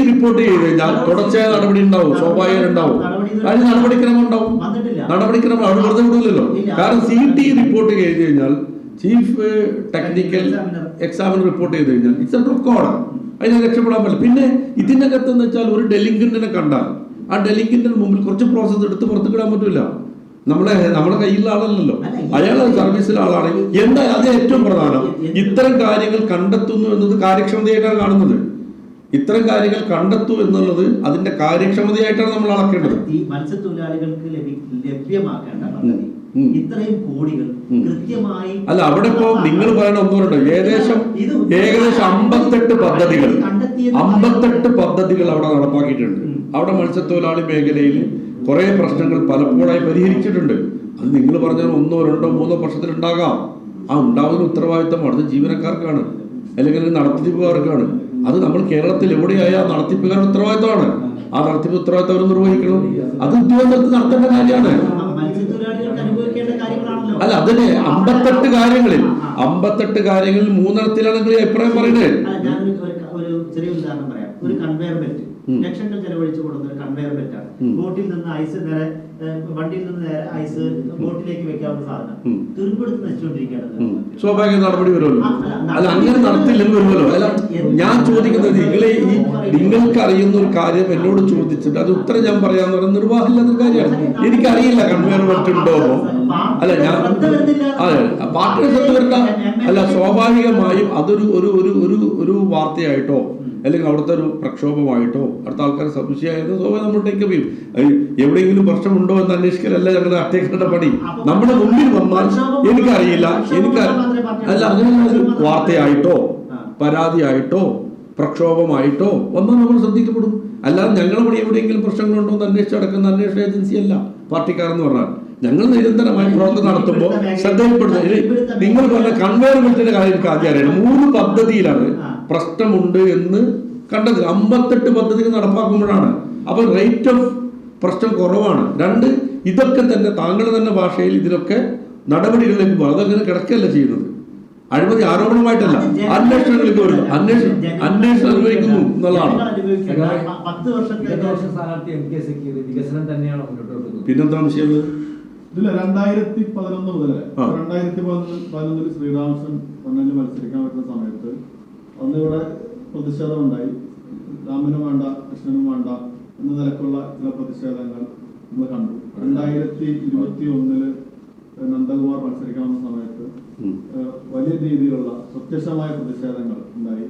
റിപ്പോർട്ട് ചെയ്ത് കഴിഞ്ഞാൽ തുടർച്ചയായ നടപടി ഉണ്ടാവും, സ്വാഭാവികം ഉണ്ടാവും, അതിന് നടപടിക്രമം ഉണ്ടാവും. നടപടിക്രമം അവിടെ വെറുതെ വിടില്ലല്ലോ. കാരണം CTE റിപ്പോർട്ട് ചെയ്ത് കഴിഞ്ഞാൽ ചീഫ് ടെക്നിക്കൽ എക്സാമിനർ റിപ്പോർട്ട് ചെയ്ത് കഴിഞ്ഞാൽ ഇറ്റ്സ് എ റെക്കോർഡ്, അതിനെ രക്ഷപ്പെടാൻ പറ്റില്ല. പിന്നെ ഇതിനകത്ത് എന്ന് വെച്ചാൽ ഒരു ഡെലിങ്കന്റിനെ കണ്ടാൽ ആ ഡെലിങ്കന്റിന് മുമ്പിൽ കുറച്ച് പ്രോസസ്സ് എടുത്ത് പുറത്തു കിടാൻ പറ്റില്ല. നമ്മുടെ കയ്യിലുള്ള ആളല്ലല്ലോ, അയാൾ സർവീസിലെ ആളാണ്. എന്താ അത് ഏറ്റവും പ്രധാനം, ഇത്തരം കാര്യങ്ങൾ കണ്ടെത്തുന്നു എന്നത് കാര്യക്ഷമതയായിട്ടാണ് കാണുന്നത്. ഇത്തരം കാര്യങ്ങൾ കണ്ടെത്തു എന്നുള്ളത് അതിന്റെ കാര്യക്ഷമതയായിട്ടാണ് നമ്മൾ അളക്കേണ്ടത്. മത്സ്യത്തൊഴിലാളികൾക്ക് ലഭ്യമാക്കേണ്ട ഇത്രയും കോടികൾ കൃത്യമായി അല്ല, അവിടെ ഇപ്പോ നിങ്ങൾ പറയണ ഒന്നുണ്ട്, ഏകദേശം 58 പദ്ധതികൾ അവിടെ നടപ്പാക്കിയിട്ടുണ്ട്. അവിടെ മത്സ്യത്തൊഴിലാളി മേഖലയിൽ കുറെ പ്രശ്നങ്ങൾ പലപ്പോഴായി പരിഹരിച്ചിട്ടുണ്ട്. അത് നിങ്ങൾ പറഞ്ഞാൽ 1, 2, 3 വർഷത്തിൽ ഉണ്ടാകാം. ആ ഉണ്ടാകുന്ന ഉത്തരവാദിത്തം അത് ജീവനക്കാർക്കാണ്, അല്ലെങ്കിൽ നടത്തിപ്പുകാർക്കാണ്. അത് നമ്മൾ കേരളത്തിൽ എവിടെയായ നടത്തിപ്പുകാരുടെ ഉത്തരവാദിത്തമാണ്. ആ നടത്തിപ്പ് ഉത്തരവാദിത്തം അവർ നിർവഹിക്കണം. അത് ഉദ്യോഗസ്ഥർക്ക് നടത്തേണ്ട കാര്യമാണ്. അല്ല, അതിന് 58 കാര്യങ്ങളിൽ 3 നിങ്ങൾ അഭിപ്രായം പറയുന്നത്. ഒരു ചെറിയ ഉദാഹരണം പറയാം. ഒരു കൺവെയർ ബെൽറ്റ് ലക്ഷങ്ങൾ ചെലവഴിച്ചു കൊടുക്കുന്ന ഒരു കൺവെയർ ബെൽറ്റ് ആണ്. ബോട്ടിൽ നിന്ന് ഐസ് നേരെ വണ്ടിയിൽ നിന്ന് നേരെ ഐസ് ബോട്ടിലേക്ക് വെക്കാവുന്ന സാധനം തുരുമ്പെടുത്ത് നശിച്ചുകൊണ്ടിരിക്കുകയാണ്. സ്വാഭാവിക നടപടി വരുമല്ലോ. അല്ല, അങ്ങനെ നടത്തില്ലെന്ന് വരുമല്ലോ. അല്ല, ഞാൻ ചോദിക്കുന്നത് നിങ്ങൾക്ക് അറിയുന്ന ഒരു കാര്യം എന്നോട് ചോദിച്ചിട്ട് അത് ഉത്തരം ഞാൻ പറയാന്ന് പറയുന്നത് നിർവാഹമില്ലാത്തൊരു കാര്യമാണ്. എനിക്കറിയില്ല കൺവെയർ ബെൽറ്റ് ഉണ്ടോ. അല്ല, ഞാൻ അതെ പാർട്ടിയുടെ ശ്രദ്ധ വരണ്ട. അല്ല, സ്വാഭാവികമായും അതൊരു ഒരു വാർത്തയായിട്ടോ അല്ലെങ്കിൽ അവിടുത്തെ ഒരു പ്രക്ഷോഭമായിട്ടോ അടുത്ത ആൾക്കാർ സംശയമായിരുന്നു സ്വാഭാവികം നമ്മൾ ടേക്കപ്പ് ചെയ്യും. എവിടെയെങ്കിലും പ്രശ്നമുണ്ടോ എന്ന് അന്വേഷിക്കലല്ല ഞങ്ങളുടെ അറ്റേക്കേണ്ട പണി. നമ്മുടെ മുമ്പിൽ വന്നാൽ എനിക്കറിയില്ല, അല്ല അങ്ങനെ ഒരു വാർത്തയായിട്ടോ പരാതിയായിട്ടോ പ്രക്ഷോഭമായിട്ടോ വന്നാൽ നമ്മൾ ശ്രദ്ധിക്കപ്പെടും. അല്ലാതെ ഞങ്ങളുടെ പണി എവിടെയെങ്കിലും പ്രശ്നങ്ങളുണ്ടോ എന്ന് അന്വേഷിച്ചടക്കുന്ന അന്വേഷണ ഏജൻസി അല്ല പാർട്ടിക്കാരെന്ന് പറഞ്ഞാൽ. ഞങ്ങൾ നിരന്തരമായി പ്രവർത്തനം നടത്തുമ്പോൾ ശ്രദ്ധയിൽപ്പെടുന്നത് നിങ്ങൾ പറഞ്ഞ കൺവെയർ ബെൽറ്റിന്റെ കാര്യം എനിക്ക് ആദ്യം അറിയാം. 3 പദ്ധതിയിലാണ് പ്രശ്നമുണ്ട് എന്ന് കണ്ടത്. 58 പദ്ധതികൾ നടപ്പാക്കുമ്പോഴാണ്. അപ്പൊ റേറ്റ് ഓഫ് പ്രശ്നം കുറവാണ്. 2, ഇതൊക്കെ തന്നെ താങ്കളുടെ തന്നെ ഭാഷയിൽ ഇതിലൊക്കെ നടപടികളിലേക്ക് പോകും. അതങ്ങനെ കിടക്കല്ല ചെയ്യുന്നത്. അഴിമതി ആരോപണമായിട്ടല്ല, അന്വേഷണങ്ങളിലേക്ക് വരും. അന്വേഷണം അനുഭവിക്കുന്നു എന്നുള്ളതാണ്. പിന്നെന്താ വിഷയം? ഇതില് 2011 മുതൽ 2011 ശ്രീരാമകൃഷ്ണൻ പൊന്നാനിയിൽ മത്സരിക്കാൻ പറ്റുന്ന സമയത്ത് അന്നിവിടെ പ്രതിഷേധം ഉണ്ടായി. രാമനും വേണ്ട കൃഷ്ണനും വേണ്ട എന്ന നിലക്കുള്ള ചില പ്രതിഷേധങ്ങൾ നമ്മൾ കണ്ടു. 2021 നന്ദകുമാർ മത്സരിക്കാൻ വന്ന സമയത്ത് വലിയ രീതിയിലുള്ള പ്രത്യക്ഷമായ പ്രതിഷേധങ്ങൾ ഉണ്ടായി.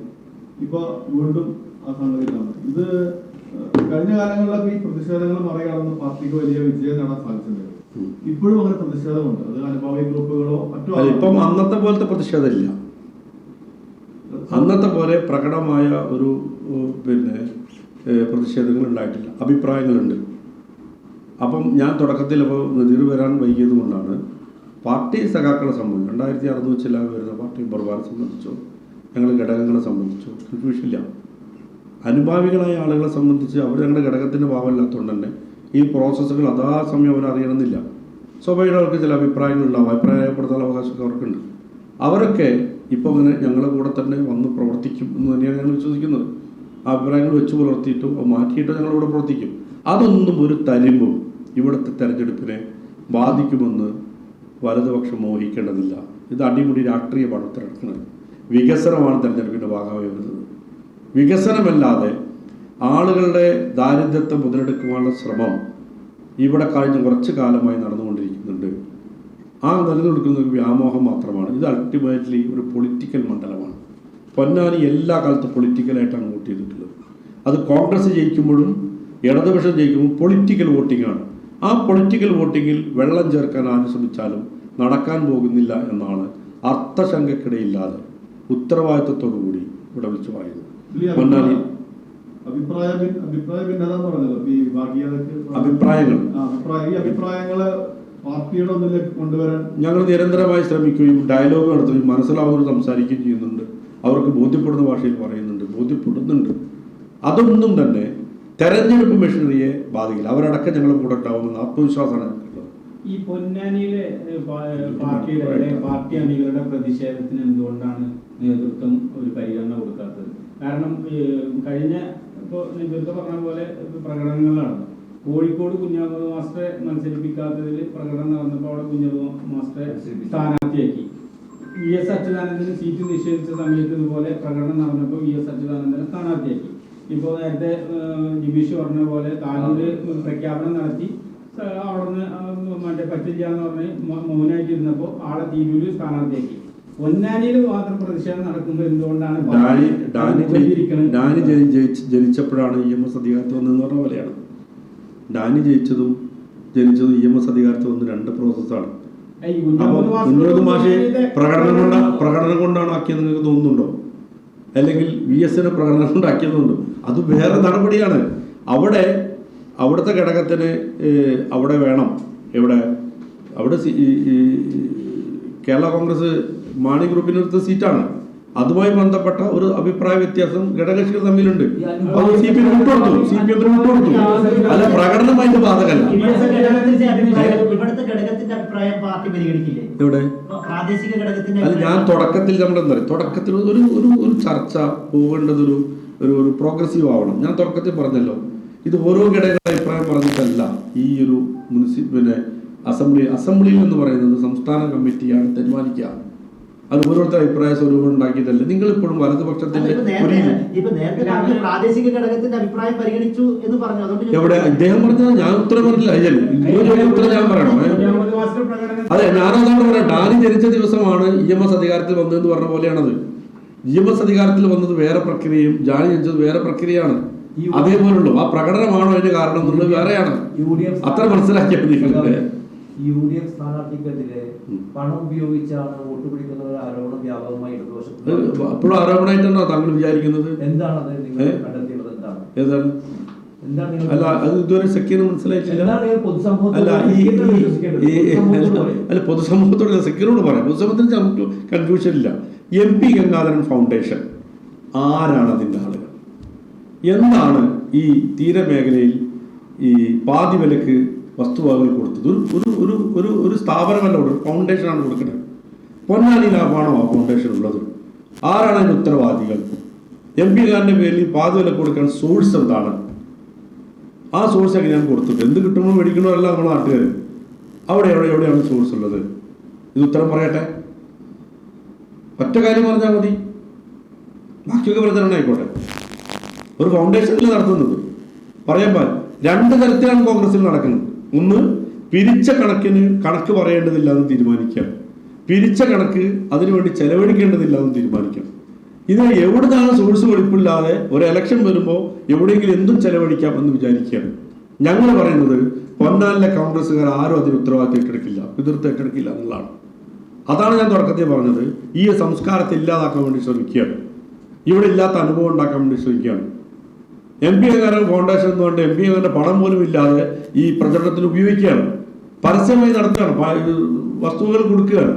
ഇപ്പൊ വീണ്ടും ആ സംഗതിയിലാണ്. ഇത് കഴിഞ്ഞ കാലങ്ങളിലൊക്കെ ഈ പ്രതിഷേധങ്ങൾ മറികടന്ന് പാർട്ടിക്ക് വലിയ വിജയം നേടാൻ സാധിച്ചിട്ടുണ്ട്. ഇപ്പോഴും അങ്ങനെ പ്രതിഷേധമുണ്ട്. അത് അനുഭാവി ഗ്രൂപ്പുകളോ മറ്റോ അല്ല, ഇപ്പം അന്നത്തെ പോലത്തെ പ്രതിഷേധമില്ല. അന്നത്തെ പോലെ പ്രകടമായ ഒരു പിന്നെ പ്രതിഷേധങ്ങൾ ഉണ്ടായിട്ടില്ല, അഭിപ്രായങ്ങളുണ്ട്. അപ്പം ഞാൻ തുടക്കത്തിൽ ഇപ്പോൾ നദീർ വരാൻ വൈകിയത് കൊണ്ടാണ് പാർട്ടി സഖാക്കളെ സംബന്ധിച്ച് 2600 ചില വരുന്ന പാർട്ടി മെമ്പർമാരെ സംബന്ധിച്ചോ ഞങ്ങൾ ഘടകങ്ങളെ സംബന്ധിച്ചോ കൺഫ്യൂഷനില്ല. അനുഭാവികളായ ആളുകളെ സംബന്ധിച്ച് അവർ ഞങ്ങളുടെ ഘടകത്തിൻ്റെ ഭാവമില്ലാത്തതുകൊണ്ട് തന്നെ ഈ പ്രോസസ്സുകൾ അതാ സമയം അവരറിയണമെന്നില്ല. സ്വാഭാവികമായിട്ട് ചില അഭിപ്രായങ്ങളുണ്ടാവും, അഭിപ്രായം രേഖപ്പെടുത്താനുള്ള അവകാശമൊക്കെ അവർക്കുണ്ട്. അവരൊക്കെ ഇപ്പോൾ അങ്ങനെ ഞങ്ങളുടെ കൂടെ തന്നെ വന്ന് പ്രവർത്തിക്കും എന്ന് തന്നെയാണ് ഞങ്ങൾ വിശ്വസിക്കുന്നത്. ആ അഭിപ്രായങ്ങൾ വെച്ച് പുലർത്തിയിട്ടും അത് മാറ്റിയിട്ടും ഞങ്ങളിവിടെ പ്രവർത്തിക്കും. അതൊന്നും ഒരു തരിമ്പും ഇവിടുത്തെ തെരഞ്ഞെടുപ്പിനെ ബാധിക്കുമെന്ന് വലതുപക്ഷം മോഹിക്കേണ്ടതില്ല. ഇത് അടിമുടി രാഷ്ട്രീയ പണത്തിനടക്കുന്നത്. വികസനമാണ് തെരഞ്ഞെടുപ്പിൻ്റെ ഭാഗമായി വരുന്നത്. വികസനമല്ലാതെ ആളുകളുടെ ദാരിദ്ര്യത്തെ മുതലെടുക്കുവാനുള്ള ശ്രമം ഇവിടെ കഴിഞ്ഞ കുറച്ച് കാലമായി നടന്നുകൊണ്ടിരിക്കുന്നുണ്ട്. ആ നിലനിൽക്കുന്ന ഒരു വ്യാമോഹം മാത്രമാണ്. ഇത് അൾട്ടിമേറ്റ്ലി ഒരു പൊളിറ്റിക്കൽ മണ്ഡലമാണ്. പൊന്നാനി എല്ലാ കാലത്തും പൊളിറ്റിക്കലായിട്ടാണ് വോട്ട് ചെയ്തിട്ടുള്ളത്. അത് കോൺഗ്രസ് ജയിക്കുമ്പോഴും ഇടതുപക്ഷം ജയിക്കുമ്പോൾ പൊളിറ്റിക്കൽ വോട്ടിങ്ങാണ്. ആ പൊളിറ്റിക്കൽ വോട്ടിങ്ങിൽ വെള്ളം ചേർക്കാൻ ആര് ശ്രമിച്ചാലും നടക്കാൻ പോകുന്നില്ല എന്നാണ് അർത്ഥശങ്കക്കിടയില്ലാതെ ഉത്തരവാദിത്വത്തോടു കൂടി ഇവിടെ വിളിച്ചു പറയുന്നത്. പൊന്നാനി അഭിപ്രായങ്ങള് പാർട്ടിയുടെ ഒന്നിലേക്ക് കൊണ്ടുവരാൻ ഞങ്ങൾ നിരന്തരമായി ശ്രമിക്കുകയും ഡയലോഗ് നടത്തുകയും മനസ്സിലാവുന്നവർ സംസാരിക്കുകയും ചെയ്യുന്നുണ്ട്. അവർക്ക് ബോധ്യപ്പെടുന്ന ഭാഷയിൽ ബോധ്യപ്പെടുന്നുണ്ട്. അതൊന്നും തന്നെ തെരഞ്ഞെടുപ്പ് മെഷീനറിയെ ബാധിക്കില്ല. അവരടക്കം ഞങ്ങൾ കൂടെ ഉണ്ടാവുമെന്ന് ആത്മവിശ്വാസമാണ് ഞങ്ങൾക്കുള്ളത്. ഈ പൊന്നാനിയിലെ പാർട്ടി അണികളുടെ പ്രതിഷേധത്തിന് എന്തുകൊണ്ടാണ് നേതൃത്വം ഒരു പരിഗണന കൊടുക്കാത്തത്? കാരണം കഴിഞ്ഞ ഇപ്പോൾ നേതൃത്വം പറഞ്ഞ പോലെ പ്രകടനങ്ങൾ നടന്നു. കോഴിക്കോട് കുഞ്ഞാമത് മാസ്റ്ററെ മത്സരിപ്പിക്കാത്തതിൽ പ്രകടനം നടന്നപ്പോൾ അവിടെ കുഞ്ഞാമത് മാസ്റ്ററെ സ്ഥാനാർത്ഥിയാക്കി. VS അച്യുതാനന്ദന് സീറ്റ് നിഷേധിച്ച സമയത്ത് ഇതുപോലെ പ്രകടനം നടന്നപ്പോൾ VS അച്യുതാനന്ദനെ സ്ഥാനാർത്ഥിയാക്കി. ഇപ്പോൾ നേരത്തെ ജിബീഷ് പറഞ്ഞ പോലെ താനൂര് പ്രഖ്യാപനം നടത്തി അവിടുന്ന് മറ്റേ പറ്റില്ല എന്ന് പറഞ്ഞ് മൗനായിട്ട് ഇരുന്നപ്പോൾ ആളെ തിരൂര് സ്ഥാനാർത്ഥിയാക്കി. പൊന്നാനിയിൽ മാത്രം പ്രതിഷേധം നടക്കുമ്പോൾ എന്തുകൊണ്ടാണ് ഡാനി ജനിച്ചപ്പോഴാണ് EMS അധികാരത്തിൽ വന്നതെന്ന് പറഞ്ഞ പോലെയാണ്. ഡാനി ജനിച്ചതും EMS അധികാരത്തിൽ വന്ന് രണ്ട് പ്രോസസ്സാണ്. കുഞ്ഞോത് മാഷി പ്രകടനം കൊണ്ടാണ് ആക്കിയത് നിങ്ങൾക്ക് തോന്നുന്നുണ്ടോ? അല്ലെങ്കിൽ VSനെ പ്രകടനം കൊണ്ടാക്കിയതുണ്ടോ? അത് വേറെ നടപടിയാണ്. അവിടുത്തെ ഘടകത്തിന് അവിടെ വേണം. അവിടെ കേരള കോൺഗ്രസ് മാണി ഗ്രൂപ്പിനെടുത്ത സീറ്റാണ്. അതുമായി ബന്ധപ്പെട്ട ഒരു അഭിപ്രായ വ്യത്യാസം ഘടകകക്ഷികൾ തമ്മിലുണ്ട്. അത് CPM വിട്ടുകൊടുത്തു. അല്ല, പ്രകടനമായിട്ട് ബാധകല്ല. എവിടെ അത് ഞാൻ തുടക്കത്തിൽ തുടക്കത്തിൽ ഒരു ചർച്ച പോകേണ്ടതൊരു ഒരു പ്രോഗ്രസീവ് ആവണം. ഞാൻ തുടക്കത്തിൽ പറഞ്ഞല്ലോ, ഇത് ഓരോ ഘടകങ്ങളുടെ അഭിപ്രായം പറഞ്ഞിട്ടല്ല ഈ ഒരു അസംബ്ലിയിൽ എന്ന് പറയുന്നത് സംസ്ഥാന കമ്മിറ്റിയാണ് തീരുമാനിക്കുക. അത് ഓരോരുത്തർ അഭിപ്രായ സ്വരൂപം ഉണ്ടാക്കിയിട്ടല്ല. നിങ്ങൾ ഇപ്പോഴും വലതുപക്ഷത്തിന്റെ എവിടെ ഇദ്ദേഹം പറഞ്ഞത് ഞാൻ ഉത്തരം പറഞ്ഞില്ല. ഉത്തരം ഞാൻ പറയണം. അതെ, ഞാനതാണ് പറയാം. ഡാനി ജനിച്ച ദിവസമാണ് EMS അധികാരത്തിൽ വന്നതെന്ന് പറഞ്ഞ പോലെയാണത്. EMS അധികാരത്തിൽ വന്നത് വേറെ പ്രക്രിയയും ജാനി ജനിച്ചത് വേറെ പ്രക്രിയയാണ്. അതേപോലുള്ളൂ. ആ പ്രകടനമാണോ അതിന്റെ കാരണം എന്നുള്ളത് വേറെയാണ്. അത്ര മനസ്സിലാക്കിയാൽ മതി. UDF സ്ഥാനാർത്ഥിക്കെതിരെ പണം ഉപയോഗിച്ചാണ് വോട്ട് പിടിക്കുന്ന ഒരു ആരോപണം വ്യാപകമായി അപ്പോഴും ആരോപണമായിട്ടാണോ താങ്കൾ വിചാരിക്കുന്നത്? എന്താണ് നിങ്ങൾ കണ്ടെത്തിയത്? ഏതാണ്? അല്ല, അത് ഇതുവരെ സെക്യൂർ മനസ്സിലായിട്ടില്ല. അല്ല, പൊതുസമൂഹത്തോട് സെക്യൂരോട് പറയാം. പൊതുസമൂഹത്തിന് നമുക്ക് കൺഫ്യൂഷൻ ഇല്ല. MP ഗംഗാധരൻ ഫൗണ്ടേഷൻ ആരാണ് അതിൻ്റെ ആളുകൾ? എന്താണ് ഈ തീരമേഖലയിൽ ഈ പാതി വിലക്ക് വസ്തുവകകൾ കൊടുത്തത്? ഒരു സ്ഥാപനമല്ല, ഒരു ഫൗണ്ടേഷനാണ് കൊടുക്കുന്നത്. പൊന്നാനി ലാഭമാണോ ആ ഫൗണ്ടേഷൻ ഉള്ളത്? ആരാണ് അതിൻ്റെ ഉത്തരവാദികൾ? MP കാരൻ്റെ പേരിൽ പാതി വില കൊടുക്കാൻ സോഴ്സ് എന്താണ്? ആ സോഴ്സ് എങ്ങനെയാണ് കൊടുത്തത്? എന്ത് കിട്ടുമ്പോൾ മേടിക്കണമല്ല നമ്മുടെ നാട്ടുകാർ. എവിടെയാണ് സോഴ്സ് ഉള്ളത്? ഇത് ഉത്തരം പറയട്ടെ. ഒറ്റ കാര്യം പറഞ്ഞാൽ മതി, ബാക്കിയൊക്കെ പ്രചരണം ആയിക്കോട്ടെ. ഒരു ഫൗണ്ടേഷനിൽ നടത്തുന്നത് പറയാൻ പാടില്ല. രണ്ട് തരത്തിലാണ് കോൺഗ്രസിൽ നടക്കുന്നത്. ഒന്ന്, പിരിച്ച കണക്ക് പറയേണ്ടതില്ല എന്ന് തീരുമാനിക്കാം. പിരിച്ച കണക്ക് അതിനുവേണ്ടി ചെലവഴിക്കേണ്ടതില്ല എന്ന് തീരുമാനിക്കാം. ഇത് എവിടുന്നാണ് സോഴ്സ് വെളിപ്പില്ലാതെ ഒരു ഇലക്ഷൻ വരുമ്പോൾ എവിടെയെങ്കിലും എന്തും ചെലവഴിക്കാം എന്ന് വിചാരിക്കുകയാണ്. ഞങ്ങൾ പറയുന്നത് പൊന്നാനിലെ കോൺഗ്രസ്സുകാർ ആരും അതിന് ഉത്തരവാദിത്വം ഏറ്റെടുക്കില്ല, എതിർത്ത് ഏറ്റെടുക്കില്ല എന്നുള്ളതാണ്. അതാണ് ഞാൻ തുടക്കത്തിൽ പറഞ്ഞത്. ഈ സംസ്കാരത്തെ ഇല്ലാതാക്കാൻ വേണ്ടി ശ്രമിക്കുകയാണ്, ഇവിടെ ഇല്ലാത്ത അനുഭവം ഉണ്ടാക്കാൻ വേണ്ടി ശ്രമിക്കുകയാണ്. MP അംഗീകാരം ഫൗണ്ടേഷൻ എന്നുകൊണ്ട് MP അംഗീകാരൻ്റെ പണം പോലും ഇല്ലാതെ ഈ പ്രചരണത്തിന് ഉപയോഗിക്കുകയാണ്, പരസ്യമായി നടത്തുകയാണ്, വസ്തുക്കൾ കൊടുക്കുകയാണ്.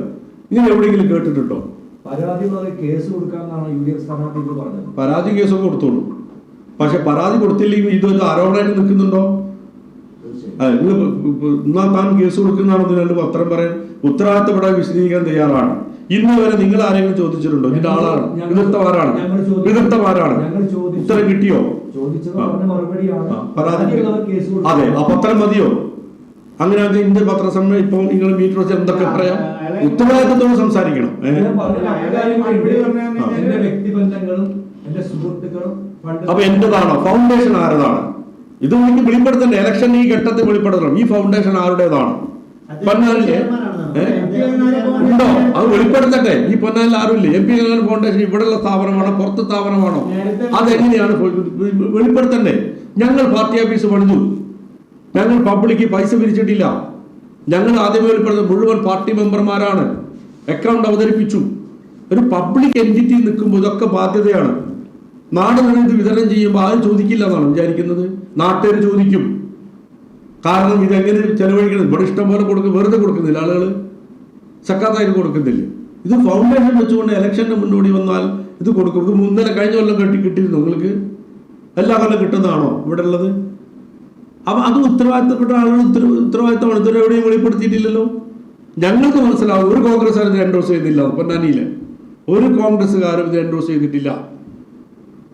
ഇങ്ങനെ എവിടെയെങ്കിലും കേട്ടിട്ടുണ്ടോ? പരാതി കേസ് കൊടുക്കാമെന്നാണ് UDF സ്ഥാനാർത്ഥി പറഞ്ഞത്. പരാതി കേസൊക്കെ കൊടുത്തോളൂ, പക്ഷെ പരാതി കൊടുത്തില്ലെങ്കിൽ ഇതൊരു ആരോപണമായിട്ട് നിൽക്കുന്നുണ്ടോ? നിങ്ങൾ എന്നാൽ താൻ കേസ് കൊടുക്കുന്നതാണ് ഇതിനു പത്രം പറയാൻ ഉത്തരവാദിത്തപ്പെടാൻ വിശദീകരിക്കാൻ തയ്യാറാണ്. ഇന്ന് വരെ നിങ്ങൾ ആരെങ്കിലും ചോദിച്ചിട്ടുണ്ടോ ഇതിന്റെ ആളാണ് എതിർത്തമാരാണ് ഉത്തരം കിട്ടിയോ? അതെ, ആ പത്രം മതിയോ? അങ്ങനെ ഇന്ത്യ പത്രസമ്മേളനം ഇപ്പൊ നിങ്ങൾ മീറ്റർ വെച്ച് എന്തൊക്കെ പറയാം, ഉത്തരവാദിത്തത്തോടെ സംസാരിക്കണം. അപ്പൊ എന്റേതാണോ? ഫൗണ്ടേഷൻ ആരതാണ്? ഇത് എനിക്ക് വെളിപ്പെടുത്തണ്ടേ? ഇലക്ഷൻ ഈ ഘട്ടത്തിൽ വെളിപ്പെടുത്തണം. ഈ ഫൗണ്ടേഷൻ ആരുടേതാണ്? പൊന്നാനിലെ ഉണ്ടോ? അത് വെളിപ്പെടുത്തട്ടെ. ഈ പൊന്നാനിൽ ആരുമില്ലേ? MP ഫൗണ്ടേഷൻ ഇവിടെയുള്ള സ്ഥാപനമാണോ പുറത്ത് സ്ഥാപനമാണോ? അതെങ്ങനെയാണ് വെളിപ്പെടുത്തണ്ടേ? ഞങ്ങൾ പാർട്ടി ഓഫീസ് പണിതു, ഞങ്ങൾ പബ്ലിക്ക് പൈസ പിരിച്ചിട്ടില്ല. ഞങ്ങൾ ആദ്യമേ വെളിപ്പെടുത്തുന്നത് മുഴുവൻ പാർട്ടി മെമ്പർമാരാണ്, അക്കൗണ്ട് അവതരിപ്പിച്ചു. ഒരു പബ്ലിക് എൻറ്റിറ്റി നിൽക്കുമ്പോൾ ഇതൊക്കെ ബാധ്യതയാണ്. നാട് മുഴുവൻ ഇത് വിതരണം ചെയ്യുമ്പോൾ ആരും ചോദിക്കില്ല എന്നാണ് വിചാരിക്കുന്നത്. നാട്ടുകാർ ചോദിക്കും. കാരണം ഇതെങ്ങനെ ചെലവഴിക്കണം? ഇവിടെ ഇഷ്ടം പോലെ കൊടുക്കും, വെറുതെ കൊടുക്കുന്നില്ല, ആളുകൾ സക്കാത്തായിട്ട് കൊടുക്കുന്നില്ല. ഇത് ഫൗണ്ടേഷൻ വെച്ചുകൊണ്ട് ഇലക്ഷൻ്റെ മുന്നോടി വന്നാൽ ഇത് കൊടുക്കും. ഇത് ഇന്നലെ കഴിഞ്ഞ കൊല്ലം കിട്ടിയിരുന്നു നിങ്ങൾക്ക്? എല്ലാ കൊല്ലം കിട്ടുന്നതാണോ ഇവിടെ ഉള്ളത്? അപ്പം അത് ഉത്തരവാദിത്തപ്പെട്ട ആളുകൾ ഉത്തരവാദിത്തമാണ്. ഇതുവരെ എവിടെയും വെളിപ്പെടുത്തിയിട്ടില്ലല്ലോ. ഞങ്ങൾക്ക് മനസ്സിലാവും, ഒരു കോൺഗ്രസ്സുകാരും ഇത് എൻഡോസ് ചെയ്യുന്നില്ല. പൊന്നാനിയിലെ ഒരു കോൺഗ്രസ്സുകാരും ഇത് എൻഡോസ് ചെയ്തിട്ടില്ല.